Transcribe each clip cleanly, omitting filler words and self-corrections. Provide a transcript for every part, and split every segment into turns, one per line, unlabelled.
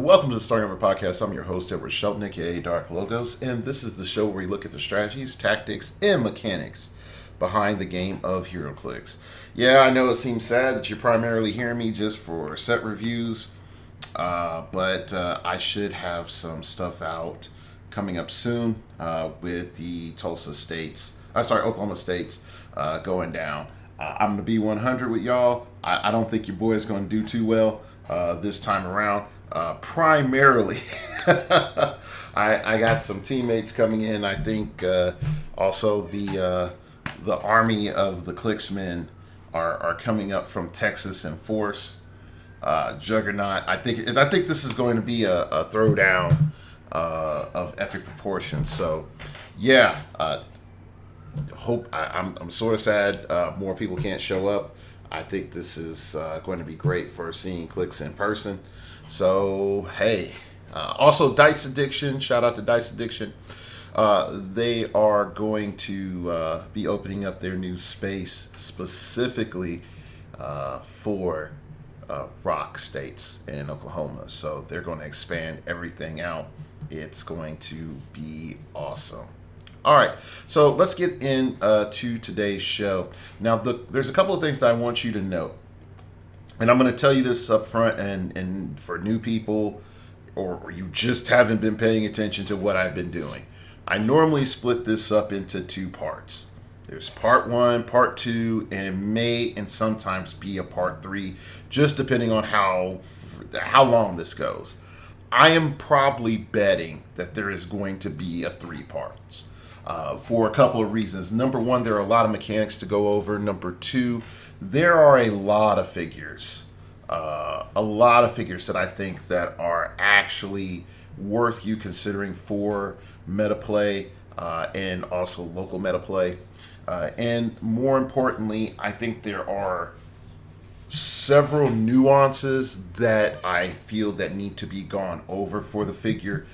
Welcome to the Starting Over Podcast. I'm your host, Edward Shelton, aka Dark Logos, and this is the show where we look at the strategies, tactics, and mechanics behind the game of heroclix. Yeah, I know it seems sad that you're primarily hearing me just for set reviews, but I should have some stuff out coming up soon with the Oklahoma States going down. I'm going to be 100 with y'all. I don't think your boy is going to do too well this time around. Primarily, I got some teammates coming in. I think also the army of the Clicksmen are coming up from Texas in force. Juggernaut. I think this is going to be a throwdown of epic proportions. So, yeah. I'm sort of sad more people can't show up. I think this is going to be great for seeing clicks in person. So, hey. Also, Dice Addiction. Shout out to Dice Addiction. They are going to be opening up their new space specifically for rock states in Oklahoma. So, they're going to expand everything out. It's going to be awesome. All right, so let's get into today's show. Now, there's a couple of things that I want you to note. And I'm going to tell you this up front, and for new people, or you just haven't been paying attention to what I've been doing. I normally split this up into two parts. There's part one, part two, and it may and sometimes be a part three, just depending on how long this goes. I am probably betting that there is going to be a 3 parts. For a couple of reasons. Number one, there are a lot of mechanics to go over. Number two, there are a lot of figures. A lot of figures that I think that are actually worth you considering for meta play and also local meta play. And more importantly, I think there are several nuances that I feel that need to be gone over for the figure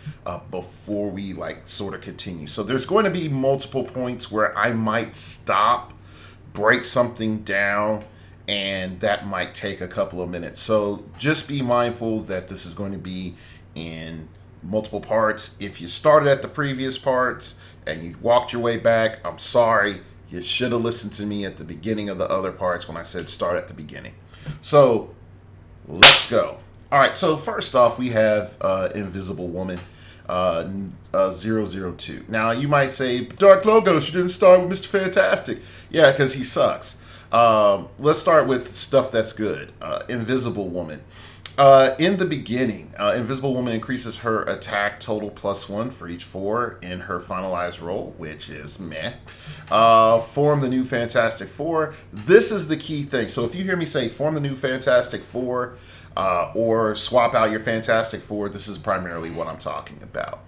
before we sort of continue. So there's going to be multiple points where I might stop, break something down, and that might take a couple of minutes. So just be mindful that this is going to be in multiple parts. If you started at the previous parts and you walked your way back, I'm sorry. You should have listened to me at the beginning of the other parts when I said start at the beginning. So, let's go. All right, so first off, we have Invisible Woman 002. Now, you might say, Dark Logos, you didn't start with Mr. Fantastic. Yeah, because he sucks. Let's start with stuff that's good. Invisible Woman. In the beginning, Invisible Woman increases her attack total +1 for each 4 in her finalized roll, which is meh. Form the new Fantastic Four. This is the key thing. So if you hear me say form the new Fantastic Four or swap out your Fantastic Four, this is primarily what I'm talking about.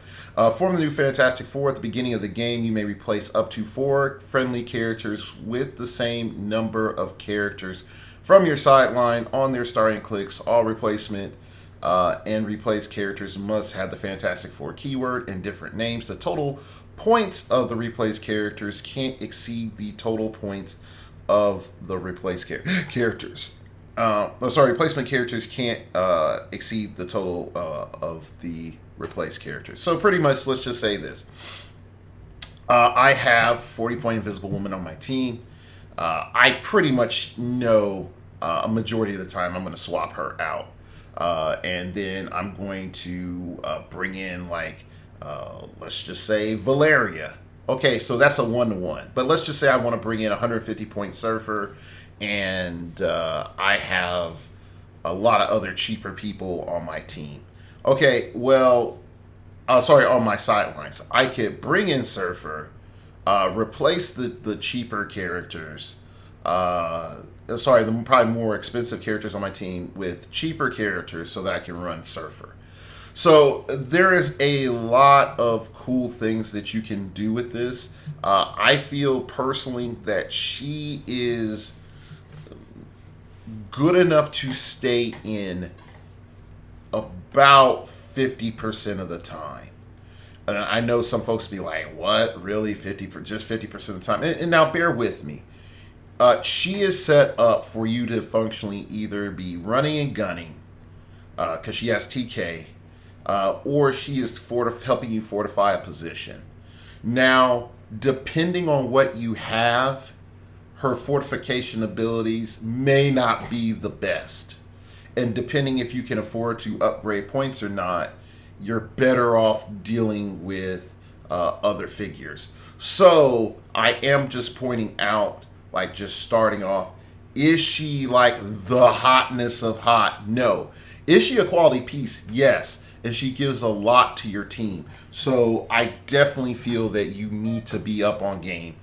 Form the new Fantastic Four. At the beginning of the game, you may replace up to 4 friendly characters with the same number of characters from your sideline on their starting clicks. All replacement and replaced characters must have the Fantastic Four keyword and different names. The total points of the replaced characters can't exceed the total points of the replaced characters. Replacement characters can't exceed the total of the replaced characters. So pretty much, let's just say this. I have 40-point Invisible Woman on my team. I pretty much know a majority of the time I'm going to swap her out. And then I'm going to bring in, let's just say Valeria. Okay, so that's a 1-to-1. But let's just say I want to bring in a 150-point Surfer, and I have a lot of other cheaper people on my team. Okay, well, on my sidelines. I could bring in Surfer, replace the cheaper characters, the probably more expensive characters on my team with cheaper characters so that I can run Surfer. So there is a lot of cool things that you can do with this. I feel personally that she is good enough to stay in about 50% of the time. And I know some folks be like, what? Really? Just 50% of the time? And now bear with me. She is set up for you to functionally either be running and gunning, because she has TK, or she is helping you fortify a position. Now, depending on what you have, her fortification abilities may not be the best. And depending if you can afford to upgrade points or not, you're better off dealing with other figures. So I am just pointing out, like just starting off, is she like the hotness of hot? No. Is she a quality piece? Yes. And she gives a lot to your team. So I definitely feel that you need to be up on game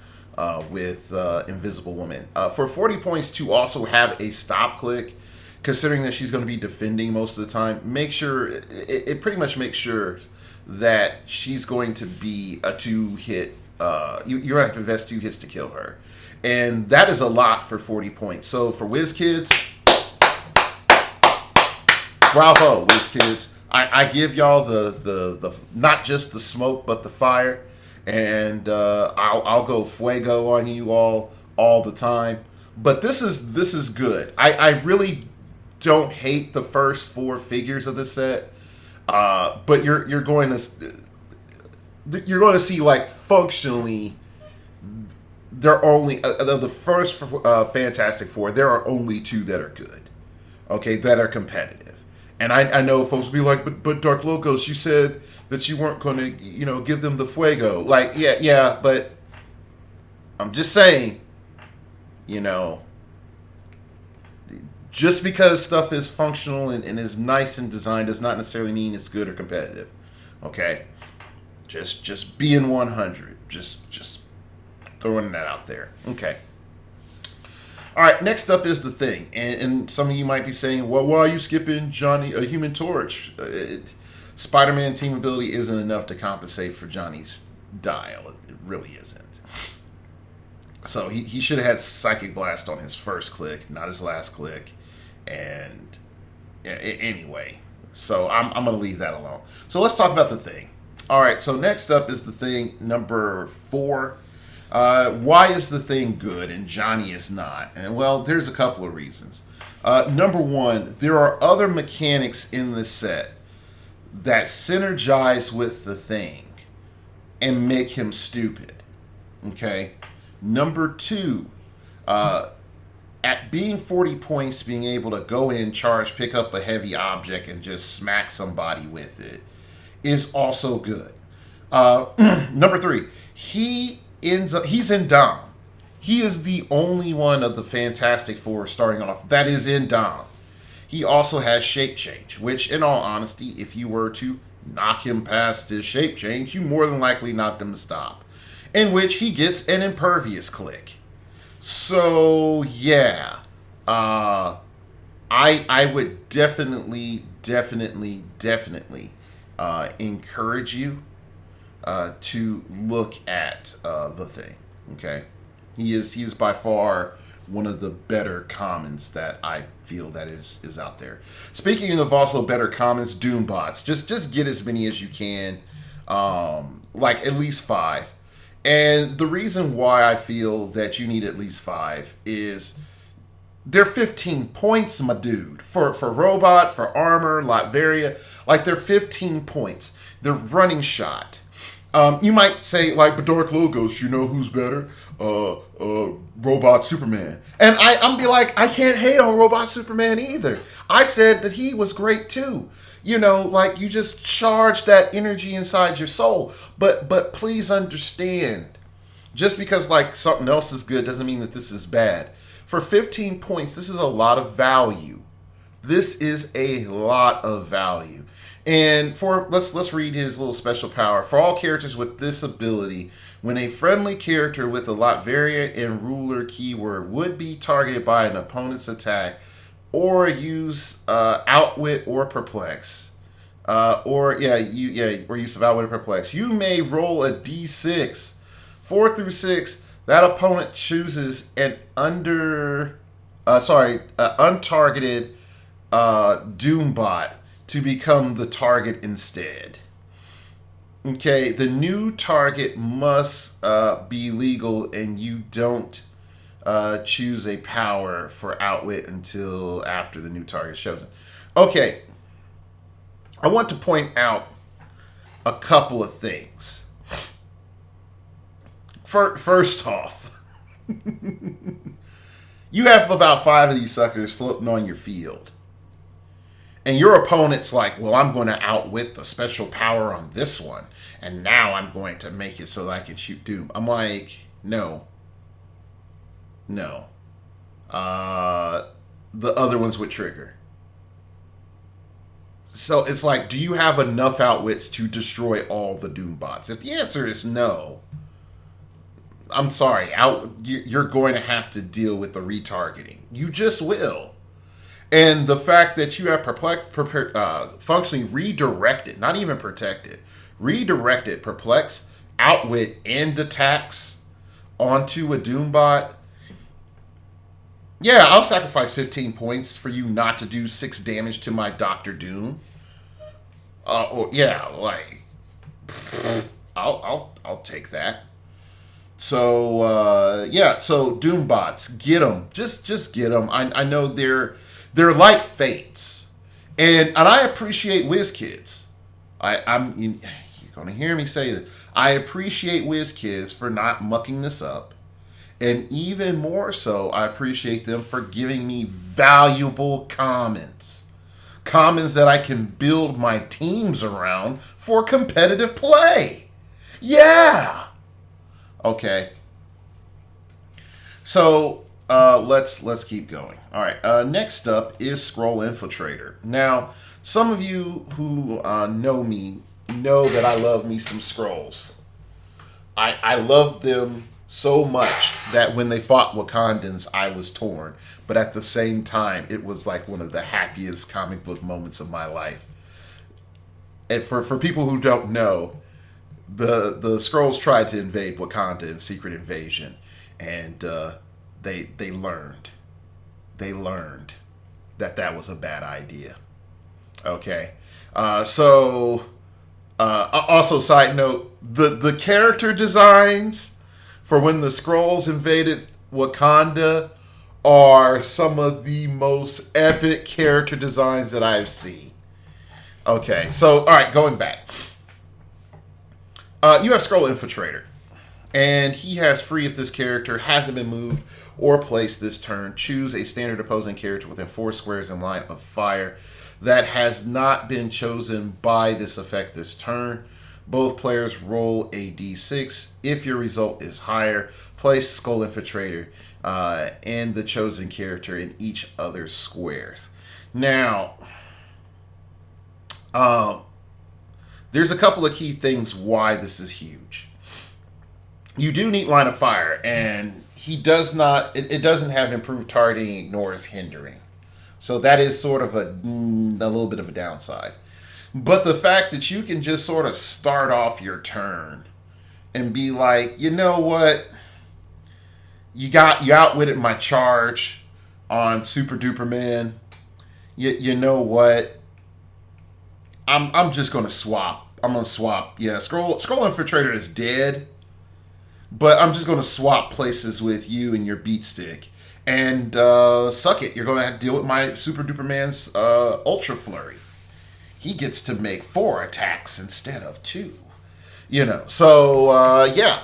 with Invisible Woman. For 40 points to also have a stop click, considering that she's going to be defending most of the time, make sure, it pretty much makes sure that she's going to be a 2-hit, you're going to have to invest 2 hits to kill her. And that is a lot for 40 points. So for WizKids, bravo, WizKids. I give y'all the not just the smoke, but the fire. And I'll go fuego on you all the time. But this is good. I really don't hate the first 4 figures of the set. But you're going to see, like, functionally, there are only the first Fantastic Four. There are only 2 that are good, okay, that are competitive. And I know folks will be like, but Dark Logos, you said that you weren't going to, give them the fuego. Like, yeah, but I'm just saying, just because stuff is functional and is nice and designed does not necessarily mean it's good or competitive. Okay? Just being 100. Just throwing that out there. Okay. All right, next up is the Thing. And some of you might be saying, well, why are you skipping Johnny, a Human Torch? Spider-Man team ability isn't enough to compensate for Johnny's dial. It really isn't. So he should have had Psychic Blast on his first click, not his last click. And anyway, so I'm going to leave that alone. So let's talk about the Thing. All right, so next up is the Thing number 4. Why is the Thing good and Johnny is not? And well, there's a couple of reasons. Number 1, there are other mechanics in the set that synergize with the Thing and make him stupid. Okay? Number 2, at being 40 points, being able to go in, charge, pick up a heavy object, and just smack somebody with it is also good. Number 3, he's in Dom. He is the only one of the Fantastic Four starting off that is in Dom. He also has shape change, which, in all honesty, if you were to knock him past his shape change, you more than likely knocked him to stop. In which he gets an impervious click. So yeah, I would definitely encourage you to look at the Thing. Okay, he is by far one of the better commons that I feel that is out there. Speaking of also better commons, Doombots. Just get as many as you can, like at least 5. And the reason why I feel that you need at least 5 is they're 15 points, my dude. For Robot, for Armor, Latveria, like they're 15 points. They're running shot. You might say, like, but Dark Logos, you know who's better? Robot Superman. And I'm be like, I can't hate on Robot Superman either. I said that he was great too. Like you just charge that energy inside your soul. But please understand, just because like something else is good doesn't mean that this is bad. For 15 points, this is a lot of value. This is a lot of value. And let's read his little special power. For all characters with this ability, when a friendly character with the Latveria and Ruler keyword would be targeted by an opponent's attack, or use Outwit or Perplex, or use of Outwit or Perplex, you may roll a d6, 4 through 6. That opponent chooses an untargeted Doombot to become the target instead. Okay, the new target must be legal, and you don't choose a power for Outwit until after the new target shows it. Okay, I want to point out a couple of things. First off, you have about 5 of these suckers floating on your field. And your opponent's like, well, I'm going to outwit the special power on this one. And now I'm going to make it so that I can shoot Doom. I'm like, no. No. The other ones would trigger. So it's like, do you have enough outwits to destroy all the Doom bots? If the answer is no, I'm sorry, you're going to have to deal with the retargeting. You just will. And the fact that you have functionally redirected, not even protected, redirected Perplex, Outwit, and attacks onto a Doom bot. Yeah, I'll sacrifice 15 points for you not to do 6 damage to my Dr. Doom. Yeah, like, I'll take that. So yeah, so Doom bots, get them, just get them. I know they're like fates, and I appreciate WizKids. You're gonna hear me say this. I appreciate WizKids for not mucking this up. And even more so, I appreciate them for giving me valuable commons. Commons that I can build my teams around for competitive play. Yeah! Okay. So, let's keep going. All right, next up is Squirrel Infiltrator. Now, some of you who know me know that I love me some Skrulls. I love them so much that when they fought Wakandans, I was torn. But at the same time, it was like one of the happiest comic book moments of my life. And for people who don't know, the Skrulls tried to invade Wakanda in Secret Invasion, and they learned that was a bad idea. Okay, also side note, the character designs for when the Skrulls invaded Wakanda are some of the most epic character designs that I've seen. Okay, so, alright, going back. You have Squirrel Infiltrator. And he has free if this character hasn't been moved or placed this turn. Choose a standard opposing character within 4 squares in line of fire that has not been chosen by this effect this turn. Both players roll a d6. If your result is higher, place Skull Infiltrator and the chosen character in each other's squares. Now, there's a couple of key things why this is huge. You do need line of fire, and he does not. It doesn't have improved targeting, ignores hindering. So that is sort of a little bit of a downside. But the fact that you can just sort of start off your turn and be like, you know what? You outwitted my charge on Super Duper Man. You know what? I'm just gonna swap. I'm gonna swap. Yeah, Scroll Infiltrator is dead, but I'm just gonna swap places with you and your beat stick. And suck it. You're gonna have to deal with my Super Duper Man's Ultra Flurry. He gets to make 4 attacks instead of 2. You know, so yeah.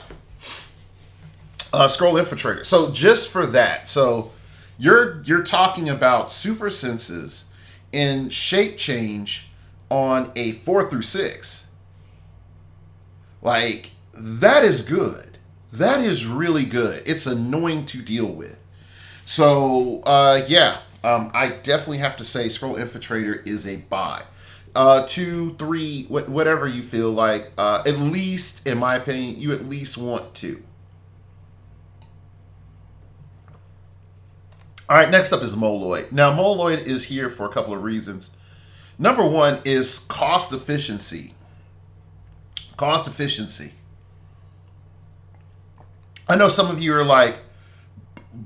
Scroll Infiltrator. So just for that, so you're talking about super senses in shape change on a 4 through 6. Like, that is good. That is really good. It's annoying to deal with. So yeah, I definitely have to say Scroll Infiltrator is a buy. 2, 3, whatever you feel like. At least, in my opinion, you at least want 2. All right, next up is Moloid. Now, Moloid is here for a couple of reasons. Number one is cost efficiency. Cost efficiency. I know some of you are like,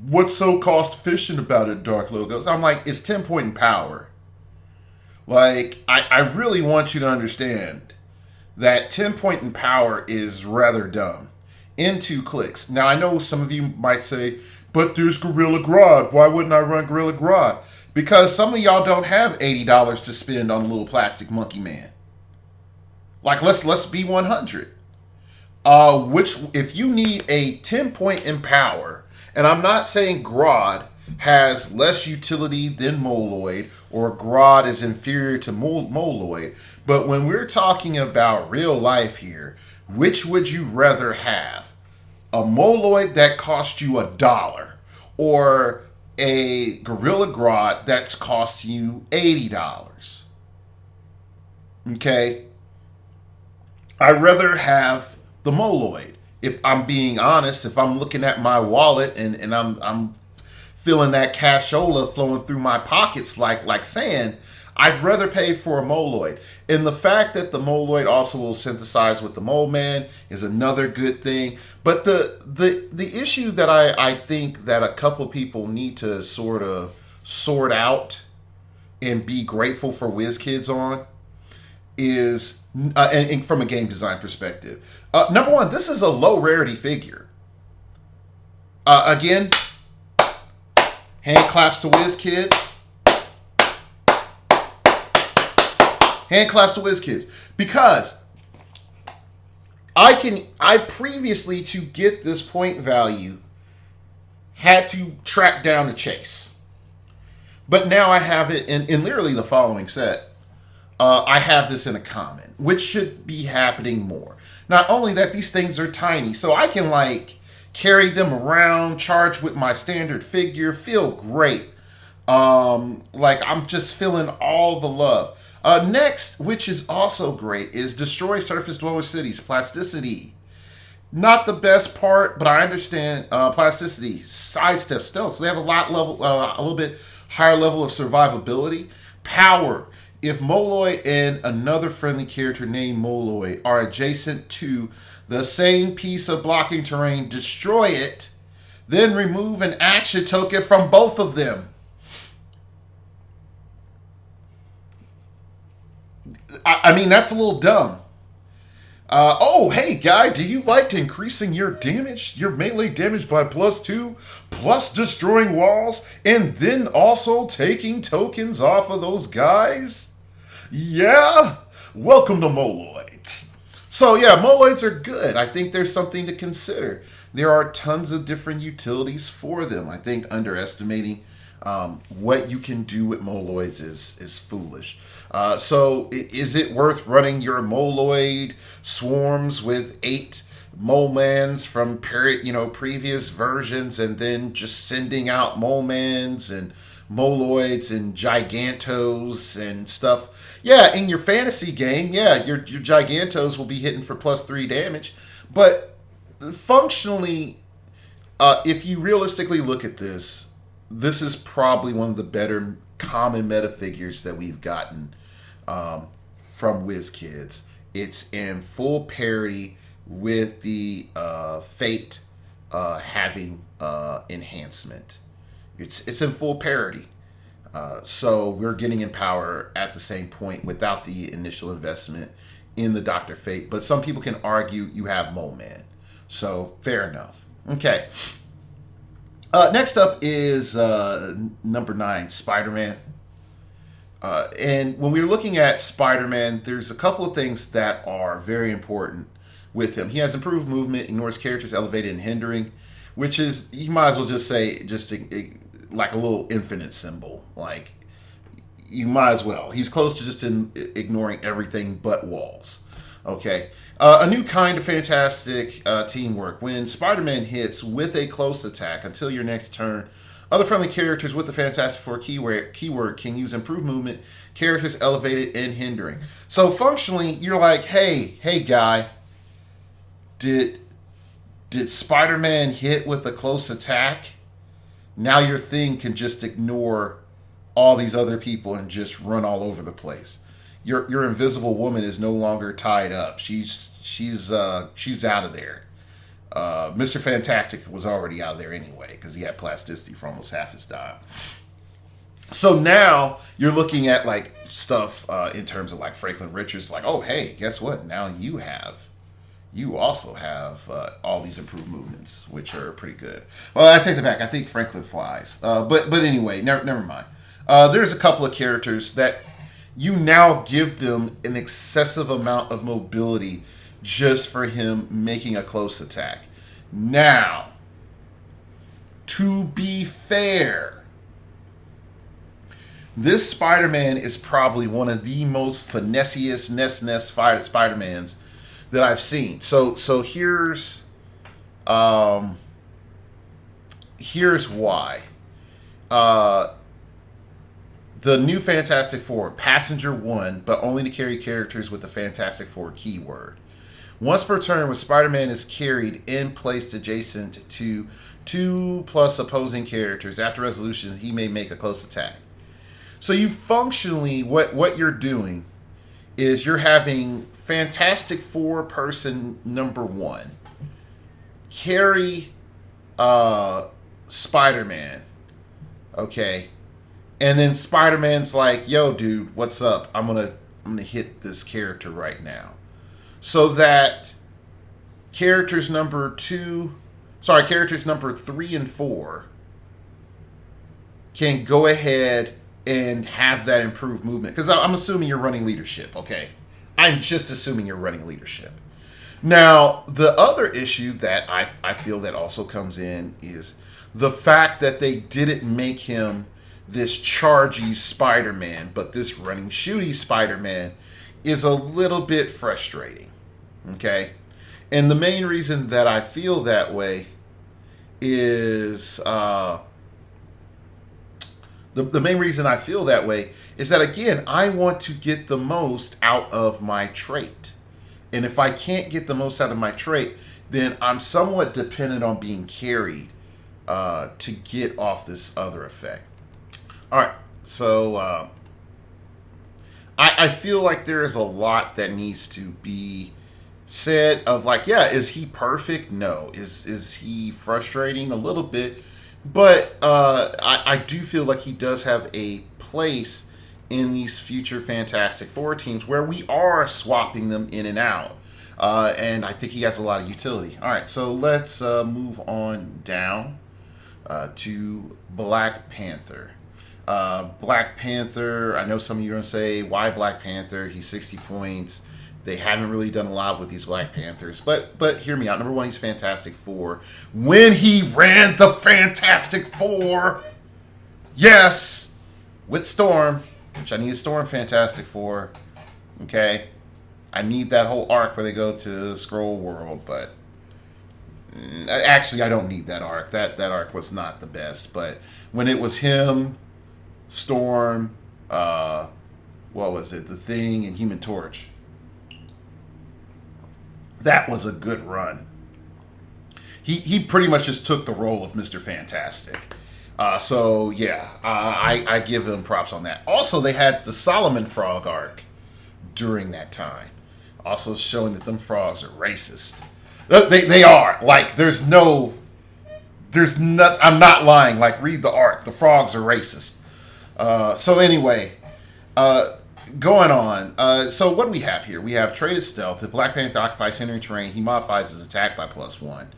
what's so cost efficient about it, Dark Logos? I'm like, it's 10 point in power. Like, I really want you to understand that 10 point in power is rather dumb. In 2 clicks. Now, I know some of you might say, but there's Gorilla Grodd. Why wouldn't I run Gorilla Grodd? Because some of y'all don't have $80 to spend on a little plastic monkey man. Like, let's be 100. Which, if you need a 10-point in power, and I'm not saying Grodd has less utility than Moloid, or Grodd is inferior to Moloid, but when we're talking about real life here, which would you rather have? A Moloid that costs you $1, or a Gorilla Grodd that's cost you $80? Okay? I'd rather have the Moloid. If I'm being honest, if I'm looking at my wallet and I'm feeling that cashola flowing through my pockets like sand, I'd rather pay for a Moloid. And the fact that the Moloid also will synthesize with the Mole Man is another good thing. But the issue that I think that a couple people need to sort of sort out and be grateful for WizKids on is, and from a game design perspective, number one, this is a low rarity figure. Again, hand claps to WizKids. Hand claps to WizKids. Because I previously, to get this point value, had to track down the chase. But now I have it in literally the following set. I have this in a common, which should be happening more. Not only that, these things are tiny, so I can like carry them around, charge with my standard figure, feel great. Like I'm just feeling all the love. Next, which is also great, is Destroy Surface Dweller Cities, Plasticity. Not the best part, but I understand Plasticity, sidestep stealth, so they have a little bit higher level of survivability. Power. If Moloid and another friendly character named Moloid are adjacent to the same piece of blocking terrain, destroy it, then remove an action token from both of them. I mean, that's a little dumb. Oh, hey, guy, do you like increasing your damage, your melee damage by +2, plus destroying walls, and then also taking tokens off of those guys? Yeah? Welcome to Moloid. So, yeah, Moloids are good. I think there's something to consider. There are tons of different utilities for them. I think underestimating what you can do with Moloids is foolish. So is it worth running your Moloid swarms with 8 Molemans from previous versions and then just sending out Molemans and Moloids and Gigantos and stuff? Yeah, in your fantasy game, yeah, your Gigantos will be hitting for +3 damage. But functionally, if you realistically look at this, this is probably one of the better common meta figures that we've gotten from WizKids. It's in full parity with the Fate having enhancement. It's in full parity. So we're getting in power at the same point without the initial investment in the Dr. Fate. But some people can argue you have Mole Man. So fair enough. Okay. Next up is number 9, Spider-Man. And when we're looking at Spider-Man, there's a couple of things that are very important with him. He has improved movement, ignores characters elevated and hindering, which is, you might as well just say, like a little infinite symbol. Like, you might as well. He's close to just ignoring everything but walls. Okay. A new kind of fantastic teamwork. When Spider-Man hits with a close attack until your next turn, other friendly characters with the Fantastic Four keyword can use improved movement, characters elevated and hindering. So functionally, you're like, hey guy, did Spider-Man hit with a close attack? Now your thing can just ignore all these other people and just run all over the place. Your invisible woman is no longer tied up. She's out of there. Mr. Fantastic was already out of there anyway because he had plasticity for almost half his time. So now you're looking at like stuff in terms of like Franklin Richards. Like, oh hey, guess what? Now you also have all these improved movements, which are pretty good. Well, I take that back. I think Franklin flies. But anyway, never mind. There's a couple of characters that you now give them an excessive amount of mobility just for him making a close attack. Now, to be fair, this Spider-Man is probably one of the most finessiest Spider-Mans that I've seen. So here's why. The new Fantastic Four, Passenger 1, but only to carry characters with the Fantastic Four keyword. Once per turn, when Spider-Man is carried and placed adjacent to 2+ opposing characters, after resolution, he may make a close attack. So you functionally, what you're doing is you're having Fantastic Four person number 1 carry Spider-Man, okay? And then Spider-Man's like, yo, dude, what's up? I'm gonna hit this character right now. So that characters number 3 and 4 can go ahead and have that improved movement. Because I'm assuming you're running leadership, okay? I'm just assuming you're running leadership. Now, the other issue that I feel that also comes in is the fact that they didn't make him this chargy Spider-Man, but this running shooty Spider-Man is a little bit frustrating, okay? And the main reason that I feel that way is the main reason I feel that way is that, again, I want to get the most out of my trait. And if I can't get the most out of my trait, then I'm somewhat dependent on being carried to get off this other effect. All right, so I feel like there is a lot that needs to be said of, like, yeah, is he perfect? No. Is he frustrating? A little bit. But I do feel like he does have a place in these future Fantastic Four teams where we are swapping them in and out. And I think he has a lot of utility. All right, so let's move on down to Black Panther. Black Panther, I know some of you are going to say, why Black Panther? He's 60 points. They haven't really done a lot with these Black Panthers. But hear me out. Number 1, he's Fantastic Four. When he ran the Fantastic Four, yes, with Storm, which I need a Storm Fantastic Four. Okay? I need that whole arc where they go to Scroll World, but actually I don't need that arc. That arc was not the best. But when it was him, Storm, what was it? The Thing and Human Torch. That was a good run. He pretty much just took the role of Mr. Fantastic. So yeah, I give him props on that. Also, they had the Solomon Frog arc during that time, also showing that them frogs are racist. They are. Like, I'm not lying. Like, read the arc. The frogs are racist. So anyway, going on. So what do we have here? We have traded stealth. If Black Panther occupies hindering terrain, he modifies his attack by +1.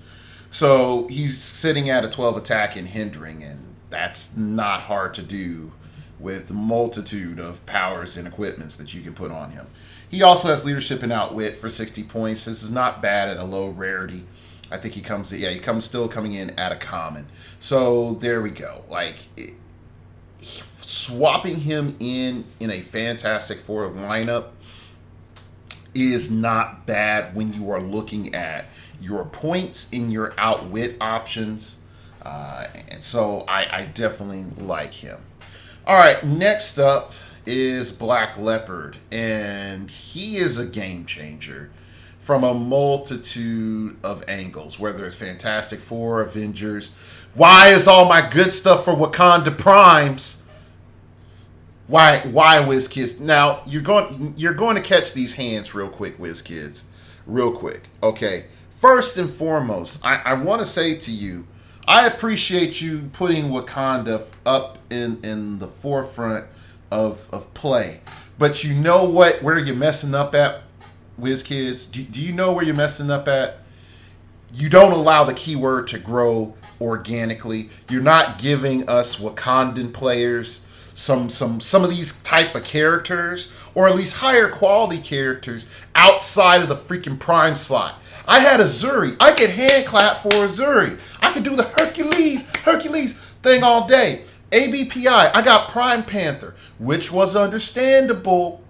So he's sitting at a 12 attack and hindering, and that's not hard to do with the multitude of powers and equipments that you can put on him. He also has leadership and outwit for 60 points. This is not bad at a low rarity. I think he comes still coming in at a common. So there we go. Like, swapping him in a Fantastic Four lineup is not bad when you are looking at your points in your outwit options. And so I definitely like him. All right, next up is Black Leopard, and he is a game changer from a multitude of angles, whether it's Fantastic Four, Avengers. Why is all my good stuff for Wakanda Primes? Why, WizKids? Now, you're going to catch these hands real quick, WizKids. Real quick. Okay. First and foremost, I want to say to you, I appreciate you putting Wakanda up in the forefront of play. But you know where you're messing up at, WizKids? Do you know where you're messing up at? You don't allow the keyword to grow organically. You're not giving us Wakandan players. some of these type of characters, or at least higher quality characters outside of the freaking prime slot. I had a Zuri. I could hand clap for a Zuri. I could do the Hercules thing all day. ABPI, I got Prime Panther, which was understandable.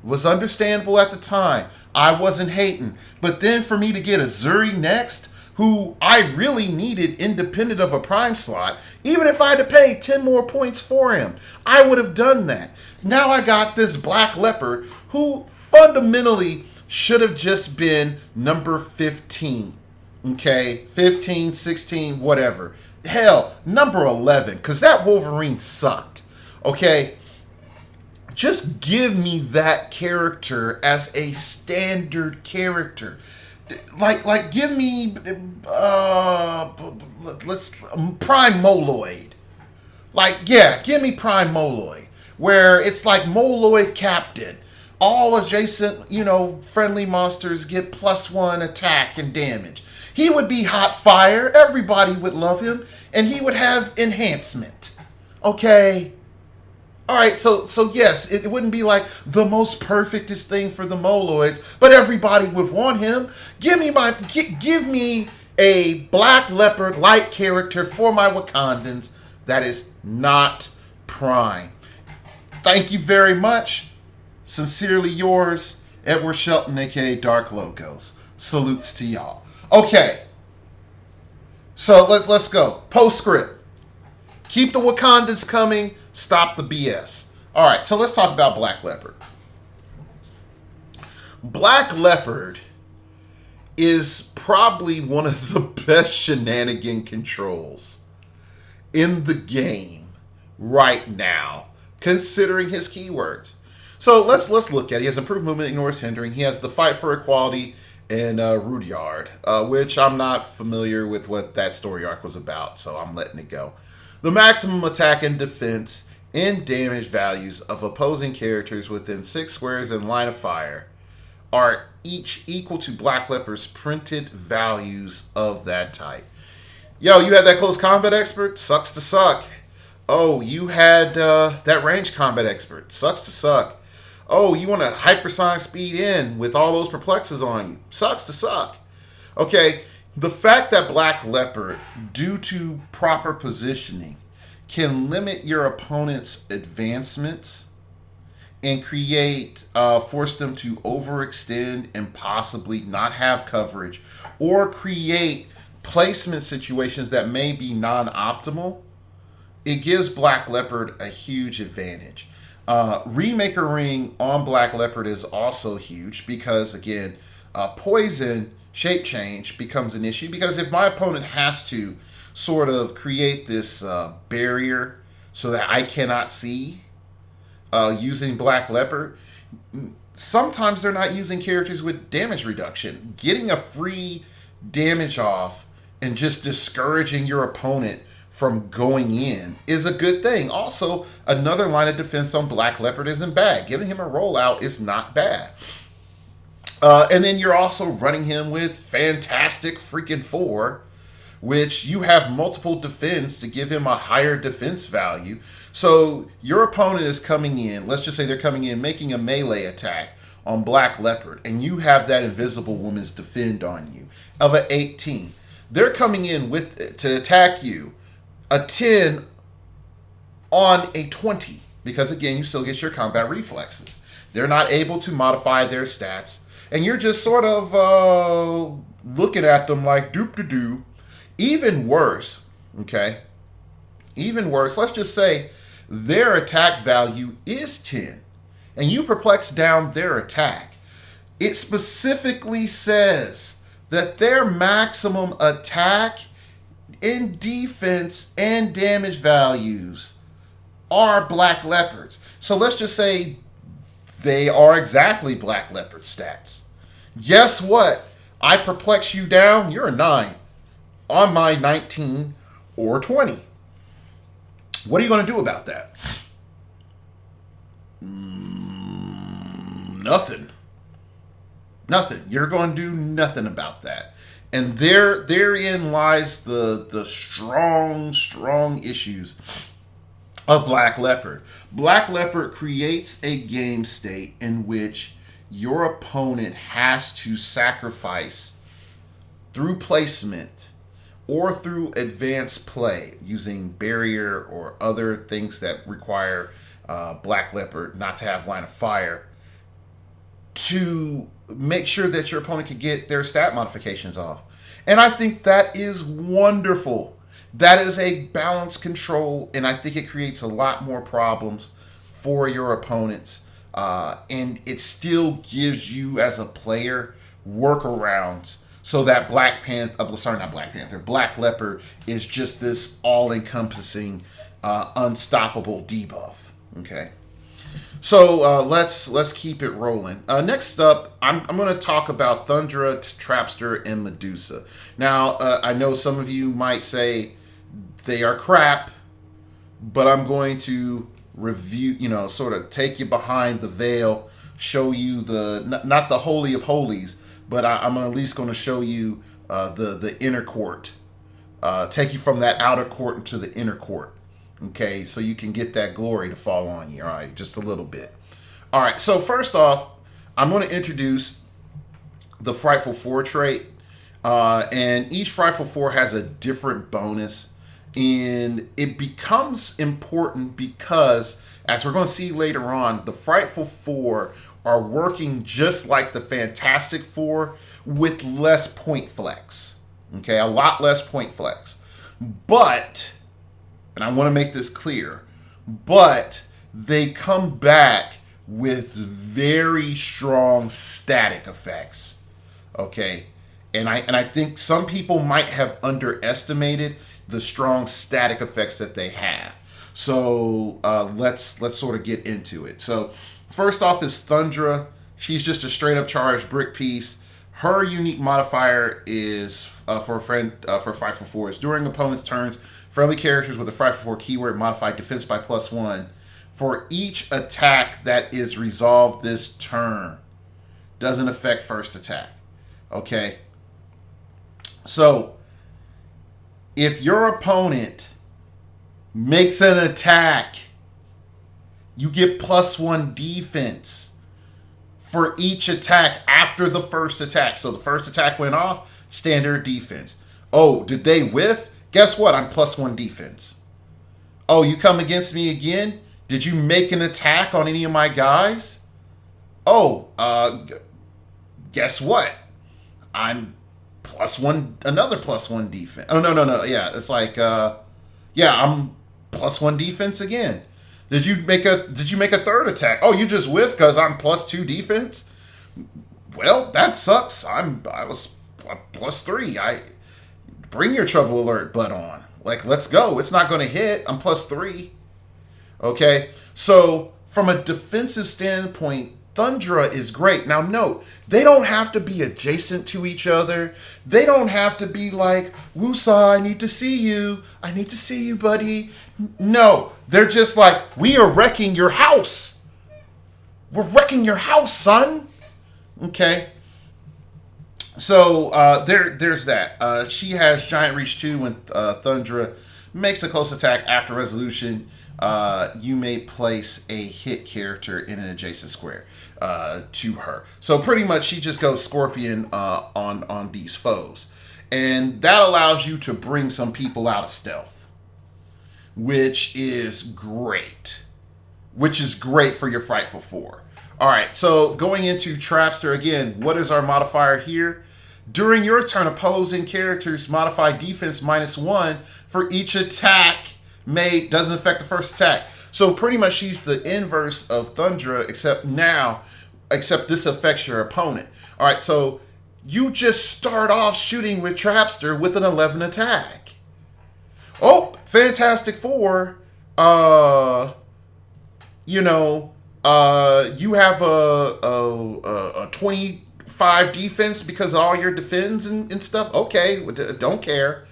Was understandable at the time. I wasn't hating. But then for me to get a Zuri next, who I really needed independent of a prime slot, even if I had to pay 10 more points for him, I would have done that. Now I got this Black Leopard who fundamentally should have just been number 15. Okay, 15, 16, whatever. Hell, number 11, because that Wolverine sucked. Okay, just give me that character as a standard character. Like give me let's Prime Moloid. Like, yeah, give me Prime Moloid, where it's like Moloid Captain. All adjacent, friendly monsters get +1 attack and damage. He would be hot fire. Everybody would love him, and he would have enhancement. Okay. All right, so yes, it wouldn't be like the most perfectest thing for the Moloids, but everybody would want him. Give me a Black Leopard-like character for my Wakandans that is not Prime. Thank you very much. Sincerely yours, Edward Shelton, aka Dark Logos. Salutes to y'all. Okay, so let's go. Postscript. Keep the Wakandans coming. Stop the BS. All right, so let's talk about Black Leopard. Black Leopard is probably one of the best shenanigan controls in the game right now, considering his keywords. So let's look at it. He has improved movement, ignores hindering. He has the fight for equality and Rudyard, which I'm not familiar with what that story arc was about, so I'm letting it go. The maximum attack and defense and damage values of opposing characters within 6 squares in line of fire are each equal to Black Leopard's printed values of that type. Yo, you had that close combat expert? Sucks to suck. Oh, you had that range combat expert? Sucks to suck. Oh, you want a hypersonic speed in with all those perplexes on you? Sucks to suck. Okay, the fact that Black Leopard, due to proper positioning, can limit your opponent's advancements and force them to overextend and possibly not have coverage, or create placement situations that may be non-optimal, it gives Black Leopard a huge advantage. Remaker Ring on Black Leopard is also huge because, again, poison shape change becomes an issue, because if my opponent has to sort of create this barrier so that I cannot see using Black Leopard, sometimes they're not using characters with damage reduction. Getting a free damage off and just discouraging your opponent from going in is a good thing. Also, another line of defense on Black Leopard isn't bad. Giving him a rollout is not bad. And then you're also running him with Fantastic freaking 4, which you have multiple defense to give him a higher defense value. So your opponent is coming in, let's just say they're coming in making a melee attack on Black Leopard, and you have that Invisible Woman's defend on you of an 18. They're coming in to attack you a 10 on a 20, because again, you still get your combat reflexes. They're not able to modify their stats, and you're just sort of looking at them like doop-de-doo. Even worse, okay? Even worse, let's just say their attack value is 10, and you perplex down their attack. It specifically says that their maximum attack in defense and damage values are Black Leopards. So let's just say they are exactly Black Leopard stats. Guess what? I perplex you down, you're a 9 on my 19 or 20. What are you going to do about that? Nothing. Nothing. You're going to do nothing about that. And therein lies the strong issues of Black Leopard. Black Leopard creates a game state in which your opponent has to sacrifice through placement or through advanced play using barrier or other things that require Black Leopard not to have line of fire to make sure that your opponent can get their stat modifications off. And I think that is wonderful. That is a balanced control, and I think it creates a lot more problems for your opponents. And it still gives you, as a player, workarounds so that Black Leopard is just this all-encompassing, unstoppable debuff. Okay, so let's keep it rolling. Next up, I'm going to talk about Thundra, Trapster, and Medusa. Now, I know some of you might say they are crap, but I'm going to review, sort of take you behind the veil, show you not the holy of holies, but I'm at least going to show you the inner court, take you from that outer court into the inner court. Okay, so you can get that glory to fall on you. All right, just a little bit. All right, so first off, I'm going to introduce the Frightful 4 trait, and each Frightful 4 has a different bonus. And it becomes important because, as we're going to see later on, the Frightful 4 are working just like the Fantastic 4 with less point flex. Okay, a lot less point flex. But, and I want to make this clear, but they come back with very strong static effects. Okay, and I think some people might have underestimated the strong static effects that they have. So let's sort of get into it. So first off is Thundra. She's just a straight up charged brick piece. Her unique modifier is for Frightful 4 is during opponent's turns, friendly characters with a Frightful 4 keyword modify defense by +1 for each attack that is resolved this turn. Doesn't affect first attack. Okay. So if your opponent makes an attack, you get +1 defense for each attack after the first attack. So the first attack went off, standard defense. Oh, did they whiff? Guess what? I'm +1 defense. Oh, you come against me again? Did you make an attack on any of my guys? Oh, guess what? I'm +1, another +1 defense. Oh, no. Yeah, it's like, I'm +1 defense again. Did you make a third attack? Oh, you just whiffed because I'm +2 defense? Well, that sucks. I was +3. Bring your trouble alert butt on. Like, let's go. It's not going to hit. I'm +3. Okay? So, from a defensive standpoint, Thundra is great. Now, note, they don't have to be adjacent to each other. They don't have to be like, Woosah, I need to see you. I need to see you, buddy. No, they're just like, we are wrecking your house. We're wrecking your house, son. Okay. So, there's that. She has Giant Reach 2 when Thundra makes a close attack after resolution. You may place a hit character in an adjacent square to her. So pretty much she just goes Scorpion on these foes. And that allows you to bring some people out of stealth, which is great. Which is great for your Frightful 4. All right, so going into Trapster again, what is our modifier here? During your turn, opposing characters modify defense -1 for each attack made. Doesn't affect the first attack. So pretty much she's the inverse of Thundra, except this affects your opponent. All right, so you just start off shooting with Trapster with an 11 attack. Oh, Fantastic 4. You have a 25 defense because of all your defends and stuff. Okay, don't care.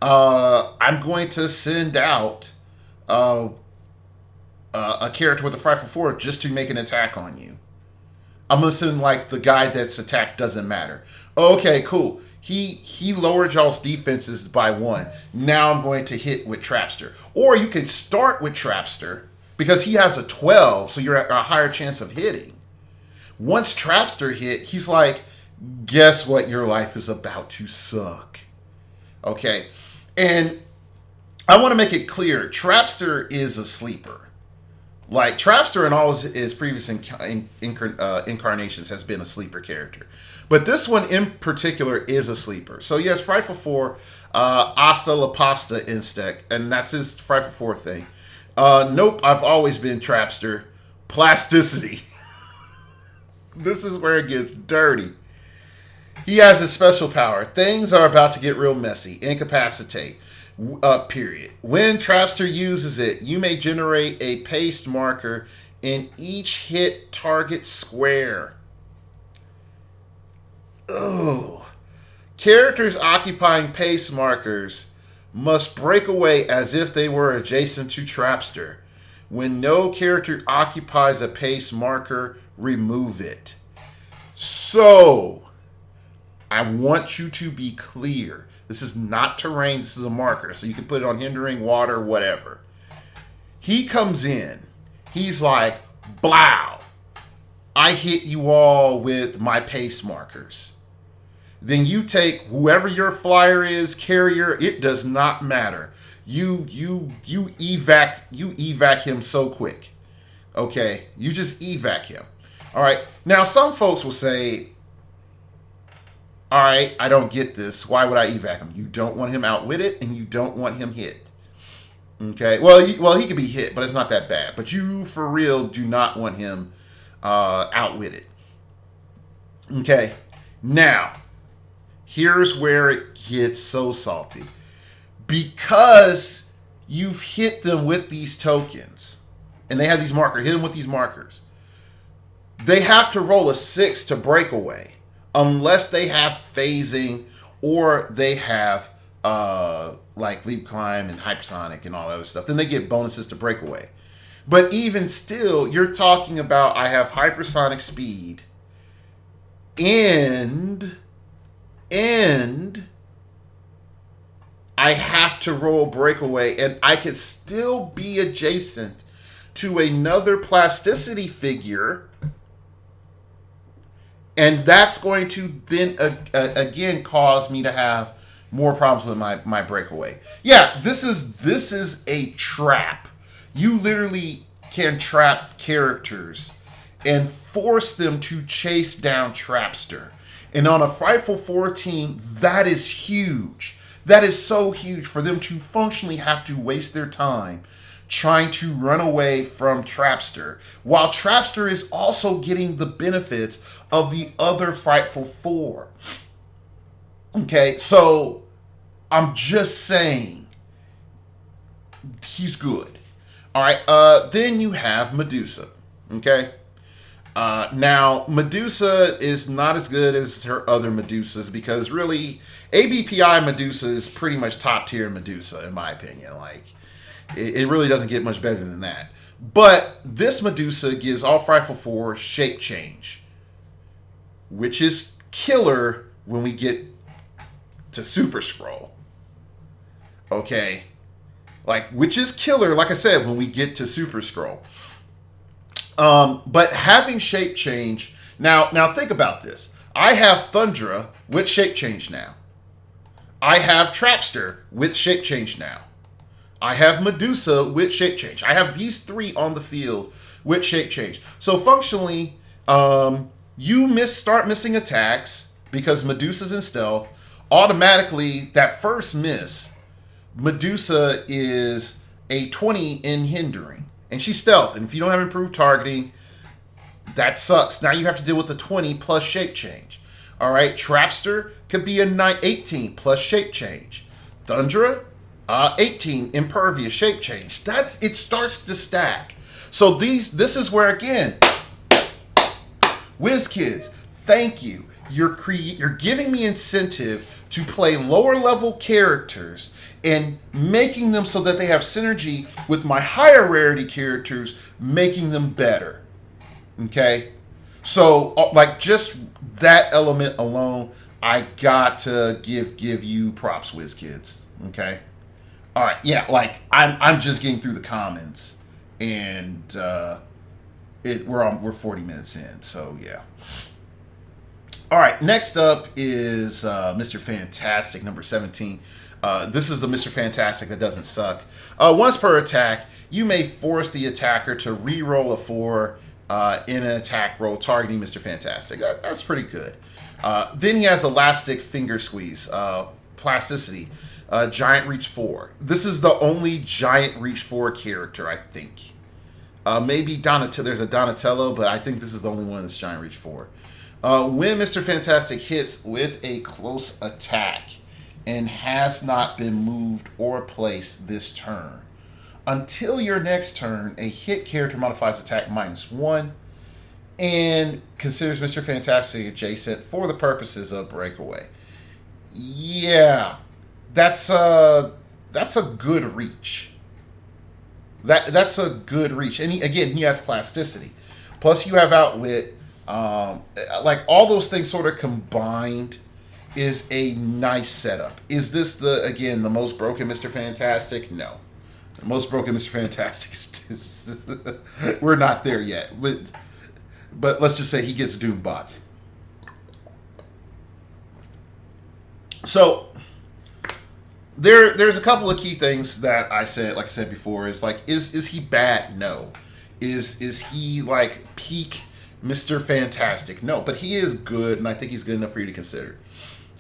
I'm going to send out a character with a Frightful 4 just to make an attack on you. I'm listening like the guy that's attacked doesn't matter. Okay, cool. He lowered y'all's defenses by 1. Now I'm going to hit with Trapster. Or you could start with Trapster because he has a 12, so you're at a higher chance of hitting. Once Trapster hit, he's like, guess what? Your life is about to suck. Okay? And I want to make it clear, Trapster is a sleeper. Like, Trapster in all his previous incarnations has been a sleeper character. But this one in particular is a sleeper. So yes, Frightful 4, Hasta la Pasta Insect, and that's his Frightful 4 thing. Nope, I've always been Trapster. Plasticity. This is where it gets dirty. He has his special power. Things are about to get real messy. Incapacitate. Period. When Trapster uses it, you may generate a paste marker in each hit target square. Ugh. Characters occupying paste markers must break away as if they were adjacent to Trapster. When no character occupies a paste marker, remove it. So, I want you to be clear. This is not terrain, this is a marker. So you can put it on hindering, water, whatever. He comes in. He's like, blow. I hit you all with my pace markers. Then you take whoever your flyer is, carrier, it does not matter. You evac him so quick. Okay? You just evac him. All right. Now some folks will say, all right, I don't get this. Why would I evac him? You don't want him outwitted, and you don't want him hit. Okay? Well, he could be hit, but it's not that bad. But you, for real, do not want him outwitted. Okay? Now, here's where it gets so salty. Because you've hit them with these tokens, and they have these markers, hit them with these markers, they have to roll a 6 to break away. Unless they have phasing or they have like leap climb and hypersonic and all that other stuff, then they get bonuses to breakaway. But even still, you're talking about I have hypersonic speed and I have to roll breakaway, and I could still be adjacent to another plasticity figure. And that's going to then, again, cause me to have more problems with my breakaway. Yeah, this is a trap. You literally can trap characters and force them to chase down Trapster. And on a Frightful 4 team, that is huge. That is so huge for them to functionally have to waste their time trying to run away from Trapster, while Trapster is also getting the benefits of the other Frightful 4. Okay, so I'm just saying he's good. All right, then you have Medusa. Okay, now Medusa is not as good as her other Medusas because really ABPI Medusa is pretty much top tier Medusa in my opinion. Like, it really doesn't get much better than that. But this Medusa gives all Frightful 4 shape change, which is killer when we get to Super Scroll. Okay? Like, which is killer, like I said, when we get to Super Scroll. But having shape change... Now think about this. I have Thundra with shape change now. I have Trapster with shape change now. I have Medusa with shape change. I have these 3 on the field with shape change. So functionally, you start missing attacks because Medusa's in stealth. Automatically, that first miss, Medusa is a 20 in hindering. And she's stealth. And if you don't have improved targeting, that sucks. Now you have to deal with the 20 plus shape change. All right, Trapster could be a 18 plus shape change. Thundra, 18 impervious shape change. It starts to stack. So this is where, again, WizKids, thank you. You're giving me incentive to play lower level characters and making them so that they have synergy with my higher rarity characters, making them better. Okay? So, like, just that element alone, I got to give you props, Whiz Kids. Okay. All right. Yeah. Like, I'm just getting through the commons, and we're 40 minutes in. So yeah. All right. Next up is Mr. Fantastic, number 17. This is the Mr. Fantastic that doesn't suck. Once per attack, you may force the attacker to re-roll a 4 in an attack roll targeting Mr. Fantastic. That's pretty good. Then he has Elastic Finger Squeeze, Plasticity, Giant Reach 4. This is the only Giant Reach 4 character, I think. Maybe Donatello. There's a Donatello, but I think this is the only one that's Giant Reach 4. When Mr. Fantastic hits with a close attack and has not been moved or placed this turn, until your next turn, a hit character modifies attack -1 and considers Mr. Fantastic adjacent for the purposes of breakaway. Yeah, that's a good reach. That's a good reach. And he has Plasticity. Plus you have Outwit. Like, all those things sort of combined is a nice setup. Is this the most broken Mr. Fantastic? No. The most broken Mr. Fantastic is we're not there yet. But let's just say he gets Doom bots. So there's a couple of key things that I said, like I said before, is like, is he bad? No. Is he like peak Mr. Fantastic? No, but he is good, and I think he's good enough for you to consider.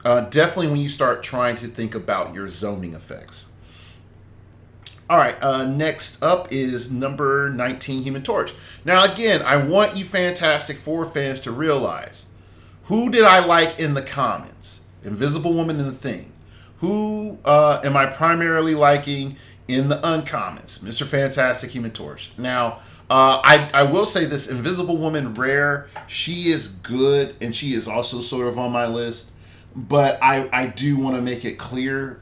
Definitely when you start trying to think about your zoning effects. All right, next up is number 19, Human Torch. Now, again, I want you Fantastic Four fans to realize, who did I like in the commons? Invisible Woman and the Thing. Who am I primarily liking in the uncommons? Mr. Fantastic, Human Torch. Now, I will say this, Invisible Woman rare, she is good, and she is also sort of on my list. But I do want to make it clear,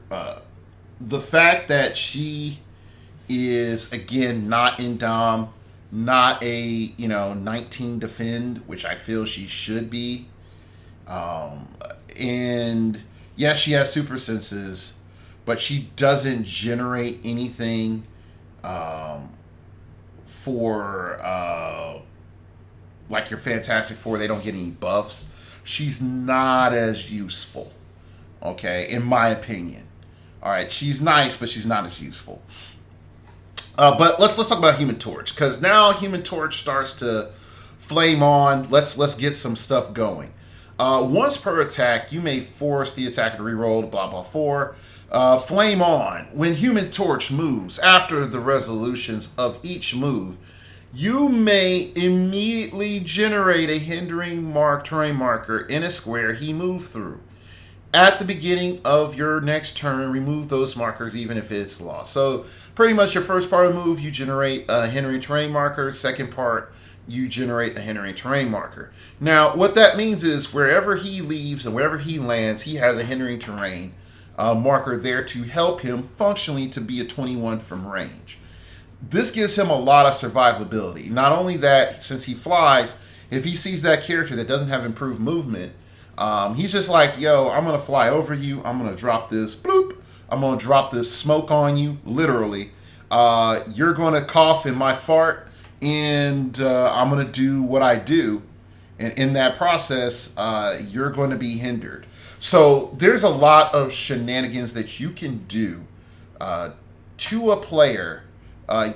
the fact that she is, again, not in Dom, not a 19 defend, which I feel she should be. And yes, she has super senses, but she doesn't generate anything for like your Fantastic Four. They don't get any buffs. She's not as useful, okay, in my opinion. All right, she's nice, but she's not as useful. But let's talk about Human Torch, because now Human Torch starts to flame on. Let's get some stuff going. Once per attack, you may force the attacker to reroll blah blah 4. Flame on. When Human Torch moves, after the resolutions of each move, you may immediately generate a hindering terrain marker in a square he moved through. At the beginning of your next turn, remove those markers even if it's lost. So pretty much your first part of the move, you generate a hindering terrain marker. Second part, you generate a hindering terrain marker. Now, what that means is wherever he leaves and wherever he lands, he has a hindering terrain marker there to help him functionally to be a 21 from range. This gives him a lot of survivability. Not only that, since he flies, if he sees that character that doesn't have improved movement, he's just like, yo, I'm going to fly over you. I'm going to drop this bloop. I'm going to drop this smoke on you, literally. You're going to cough in my fart, and I'm going to do what I do. And in that process, you're going to be hindered. So there's a lot of shenanigans that you can do to a player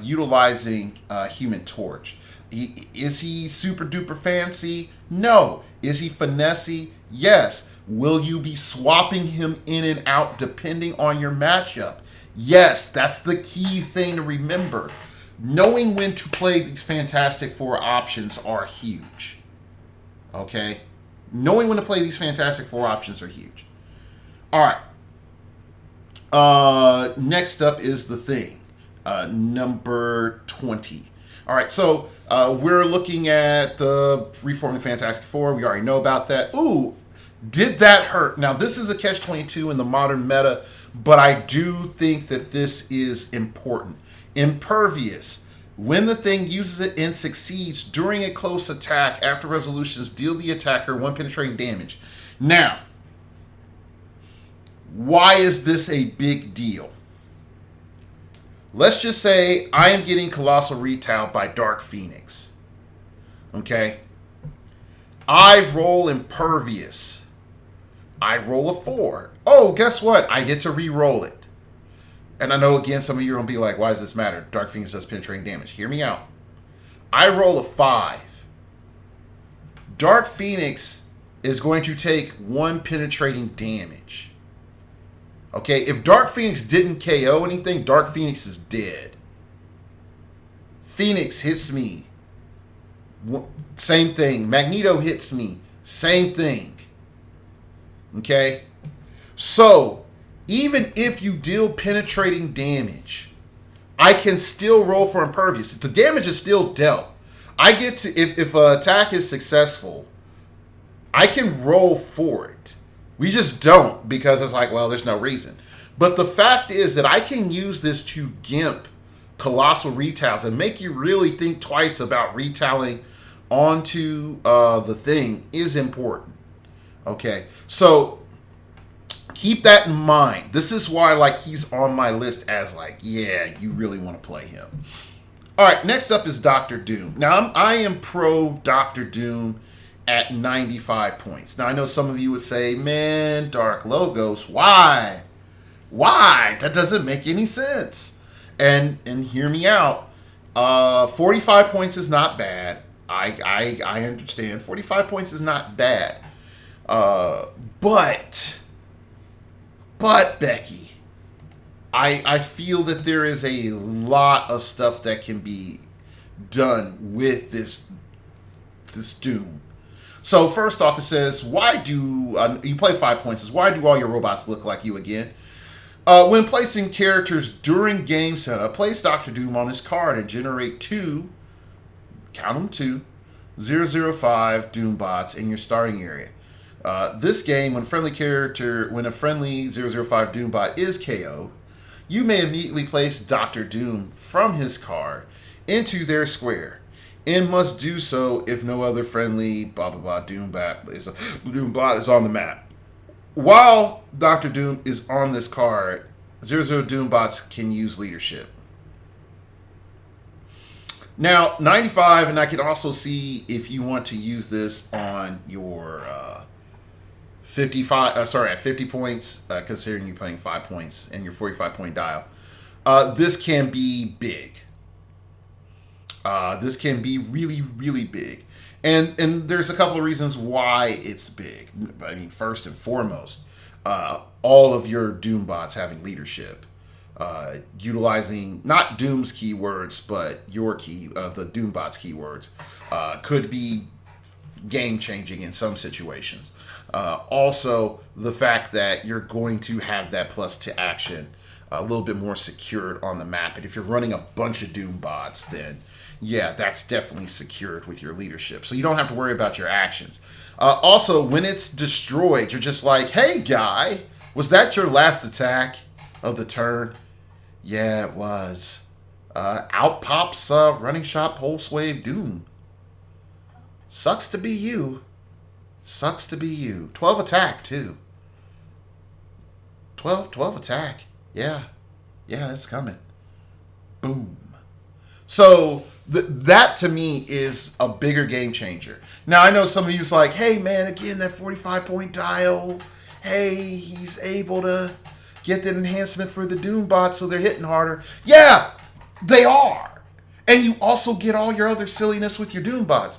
utilizing Human Torch. Is he super duper fancy? No. Is he finessey? Yes. Will you be swapping him in and out depending on your matchup? Yes. That's the key thing to remember. Knowing when to play these Fantastic Four options are huge. Okay? Knowing when to play these Fantastic Four options are huge. All right. Next up is the Thing. Number 20. All right, so we're looking at the reforming Fantastic Four. We already know about that. Ooh, did that hurt? Now, this is a catch-22 in the modern meta, but I do think that this is important. Impervious. When the thing uses it and succeeds during a close attack, after resolutions, deal the attacker 1 penetrating damage. Now, why is this a big deal? Let's just say I am getting Colossal Retail by Dark Phoenix. Okay? I roll Impervious. I roll a 4. Oh, guess what? I get to re-roll it. And I know, again, some of you are going to be like, why does this matter? Dark Phoenix does penetrating damage. Hear me out. I roll a 5. Dark Phoenix is going to take 1 penetrating damage. Okay, if Dark Phoenix didn't KO anything, Dark Phoenix is dead. Phoenix hits me. Same thing. Magneto hits me. Same thing. Okay? So, even if you deal penetrating damage, I can still roll for Impervious. The damage is still dealt. I get to, if an attack is successful, I can roll for it. We just don't, because it's like, well, there's no reason. But the fact is that I can use this to gimp Colossal Retails and make you really think twice about retailing onto the thing is important. Okay, so keep that in mind. This is why, like, he's on my list as, like, yeah, you really want to play him. All right, next up is Dr. Doom. Now, I am pro Dr. Doom at 95 points. Now, I know some of you would say, man, Dark Logos, why? Why? That doesn't make any sense. And hear me out. 45 points is not bad. I understand. 45 points is not bad. But Becky, I feel that there is a lot of stuff that can be done with this Doom. So first off, it says, why do, you play 5 points, why do all your robots look like you again? When placing characters during game setup, place Dr. Doom on his card and generate 2, count them 2, 005 Doom bots in your starting area. This game, when a friendly 005 Doom bot is KO, you may immediately place Dr. Doom from his card into their square, and must do so if no other friendly Doom bot is on the map. While Dr. Doom is on this card, 00 Doom bots can use leadership. Now, 95, and I can also see if you want to use this on your 50 points, considering you're playing 5 points and your 45-point dial. This can be big. This can be really, really big. And there's a couple of reasons why it's big. I mean, first and foremost, all of your Doom bots having leadership, utilizing not Doom's keywords, but your the Doom bots keywords, could be game-changing in some situations. Also, the fact that you're going to have that plus to action a little bit more secured on the map. And if you're running a bunch of Doom bots, then yeah, that's definitely secured with your leadership. So you don't have to worry about your actions. Also, when it's destroyed, you're just like, hey, guy, was that your last attack of the turn? Yeah, it was. Out pops Running Shot Pulse Wave Doom. Sucks to be you. Sucks to be you. 12 attack, too. 12 attack. Yeah, it's coming. Boom. So that to me is a bigger game changer. Now, I know some of you's like, hey, man, again, that 45-point dial. Hey, he's able to get the enhancement for the Doom bots so they're hitting harder. Yeah, they are. And you also get all your other silliness with your Doom bots.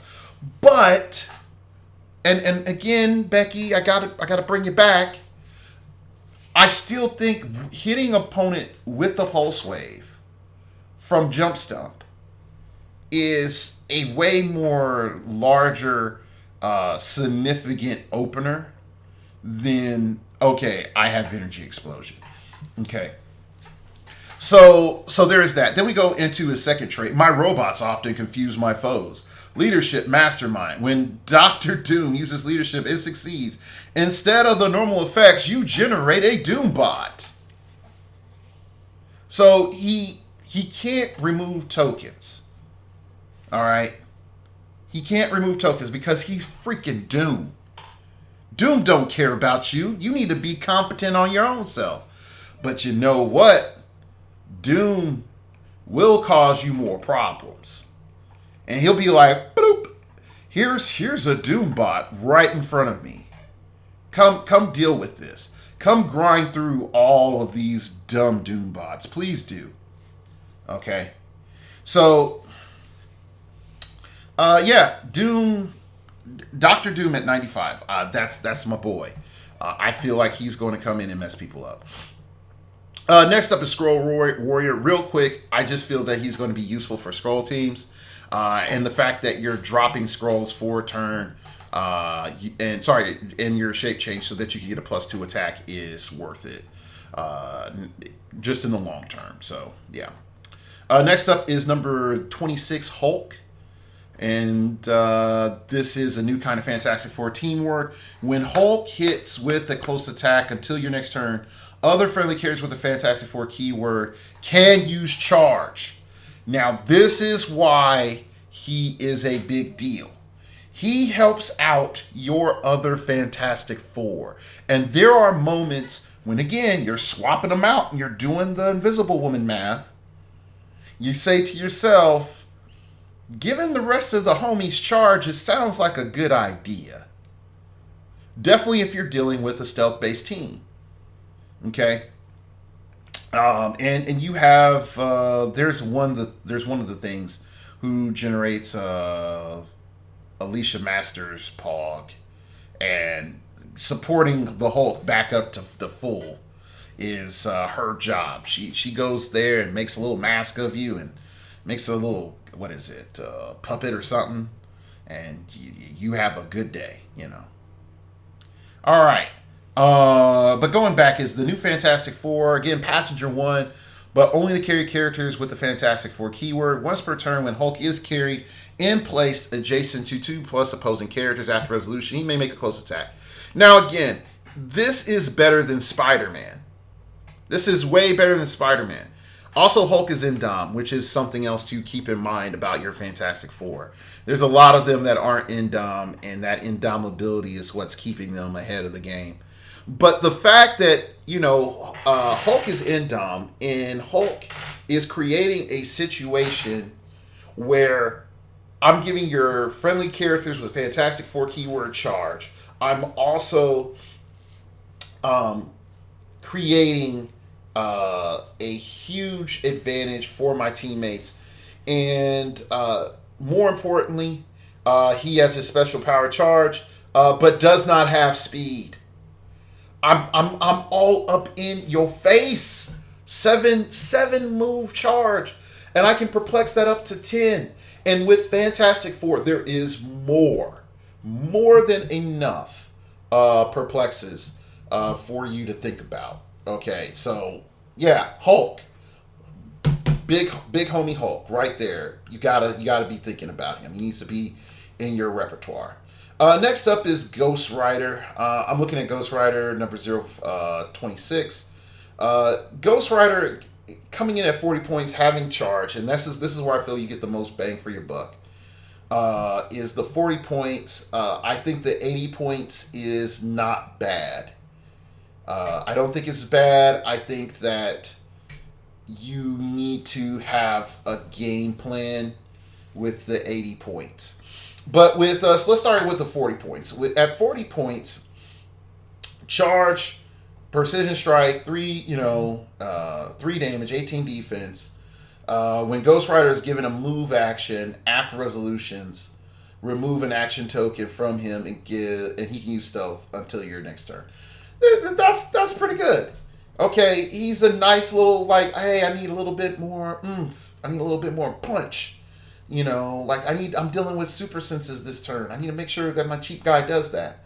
But, and again, Becky, I gotta bring you back. I still think hitting opponent with the Pulse Wave from Jump Stump is a way more larger, significant opener than, okay, I have Energy Explosion. Okay. So there is that. Then we go into his second trait. My robots often confuse my foes. Leadership Mastermind. When Dr. Doom uses leadership, it succeeds. Instead of the normal effects, you generate a Doom bot. So he can't remove tokens. All right. He can't remove tokens because he's freaking Doom. Doom don't care about you. You need to be competent on your own self. But you know what? Doom will cause you more problems. And he'll be like, boop, here's a Doom bot right in front of me. Come deal with this. Come grind through all of these dumb Doom bots. Please do. Okay. So, Doom, Dr. Doom at 95. That's my boy. I feel like he's going to come in and mess people up. Next up is Squirrel Warrior. Real quick, I just feel that he's going to be useful for scroll teams. And the fact that you're dropping scrolls for a turn, in your shape change so that you can get a +2 attack is worth it. Just in the long term. So, yeah. Next up is number 26, Hulk. And this is a new kind of Fantastic Four teamwork. When Hulk hits with a close attack until your next turn, other friendly characters with the Fantastic Four keyword can use charge. Now, this is why he is a big deal. He helps out your other Fantastic Four. And there are moments when, again, you're swapping them out and you're doing the Invisible Woman math. You say to yourself, given the rest of the homies charge, it sounds like a good idea. Definitely if you're dealing with a stealth-based team. Okay? And you have, there's one of the things who generates Alicia Masters Pog, and supporting the Hulk back up to the full is her job. She goes there and makes a little mask of you and makes a little, what is it, puppet or something, and you have a good day, you know. All right. But going back is the new Fantastic Four. Again, Passenger 1, but only to carry characters with the Fantastic Four keyword. Once per turn, when Hulk is carried and placed adjacent to 2+ opposing characters after resolution, he may make a close attack. Now, again, this is better than Spider-Man. This is way better than Spider-Man. Also, Hulk is Indom, which is something else to keep in mind about your Fantastic Four. There's a lot of them that aren't Indom, and that Indomability is what's keeping them ahead of the game. But the fact that, Hulk is Indom, and Hulk is creating a situation where I'm giving your friendly characters with Fantastic Four keyword charge. I'm also creating a huge advantage for my teammates. And more importantly, he has his special power charge, but does not have speed. I'm all up in your face. Seven move charge. And I can perplex that up to 10. And with Fantastic Four, there is more than enough perplexes for you to think about. Okay, so yeah, Hulk, big homie Hulk, right there. You gotta be thinking about him. He needs to be in your repertoire. Next up is Ghostwriter. I'm looking at Ghostwriter number 26. Ghostwriter coming in at 40 points, having charge, and this is where I feel you get the most bang for your buck. Is the 40 points. I think the 80 points is not bad. I don't think it's bad. I think that you need to have a game plan with the 80 points. But with us, let's start with the 40 points. At 40 points, charge, precision strike, 3 damage, 18 defense. When Ghostwriter is given a move action after resolutions, remove an action token from him and he can use stealth until your next turn. That's pretty good. Okay, he's a nice little, hey, I need a little bit more oomph. I need a little bit more punch. I'm dealing with super senses this turn. I need to make sure that my cheap guy does that.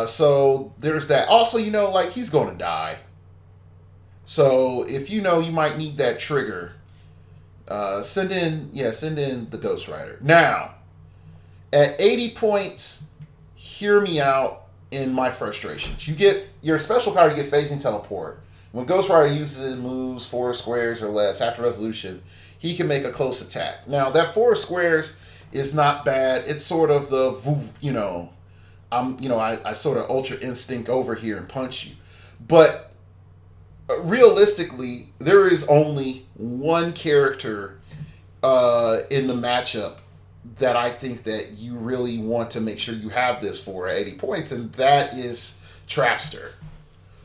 So there's that. Also, he's going to die. So if you might need that trigger, send in the Ghostwriter. Now, at 80 points, hear me out in my frustrations. You get your special power, you get phasing teleport. When Ghostwriter uses moves 4 squares or less after resolution, he can make a close attack. Now that 4 squares is not bad. It's sort of the, I sort of ultra instinct over here and punch you. But realistically, there is only one character in the matchup that I think that you really want to make sure you have this for at 80 points, and that is Trapster.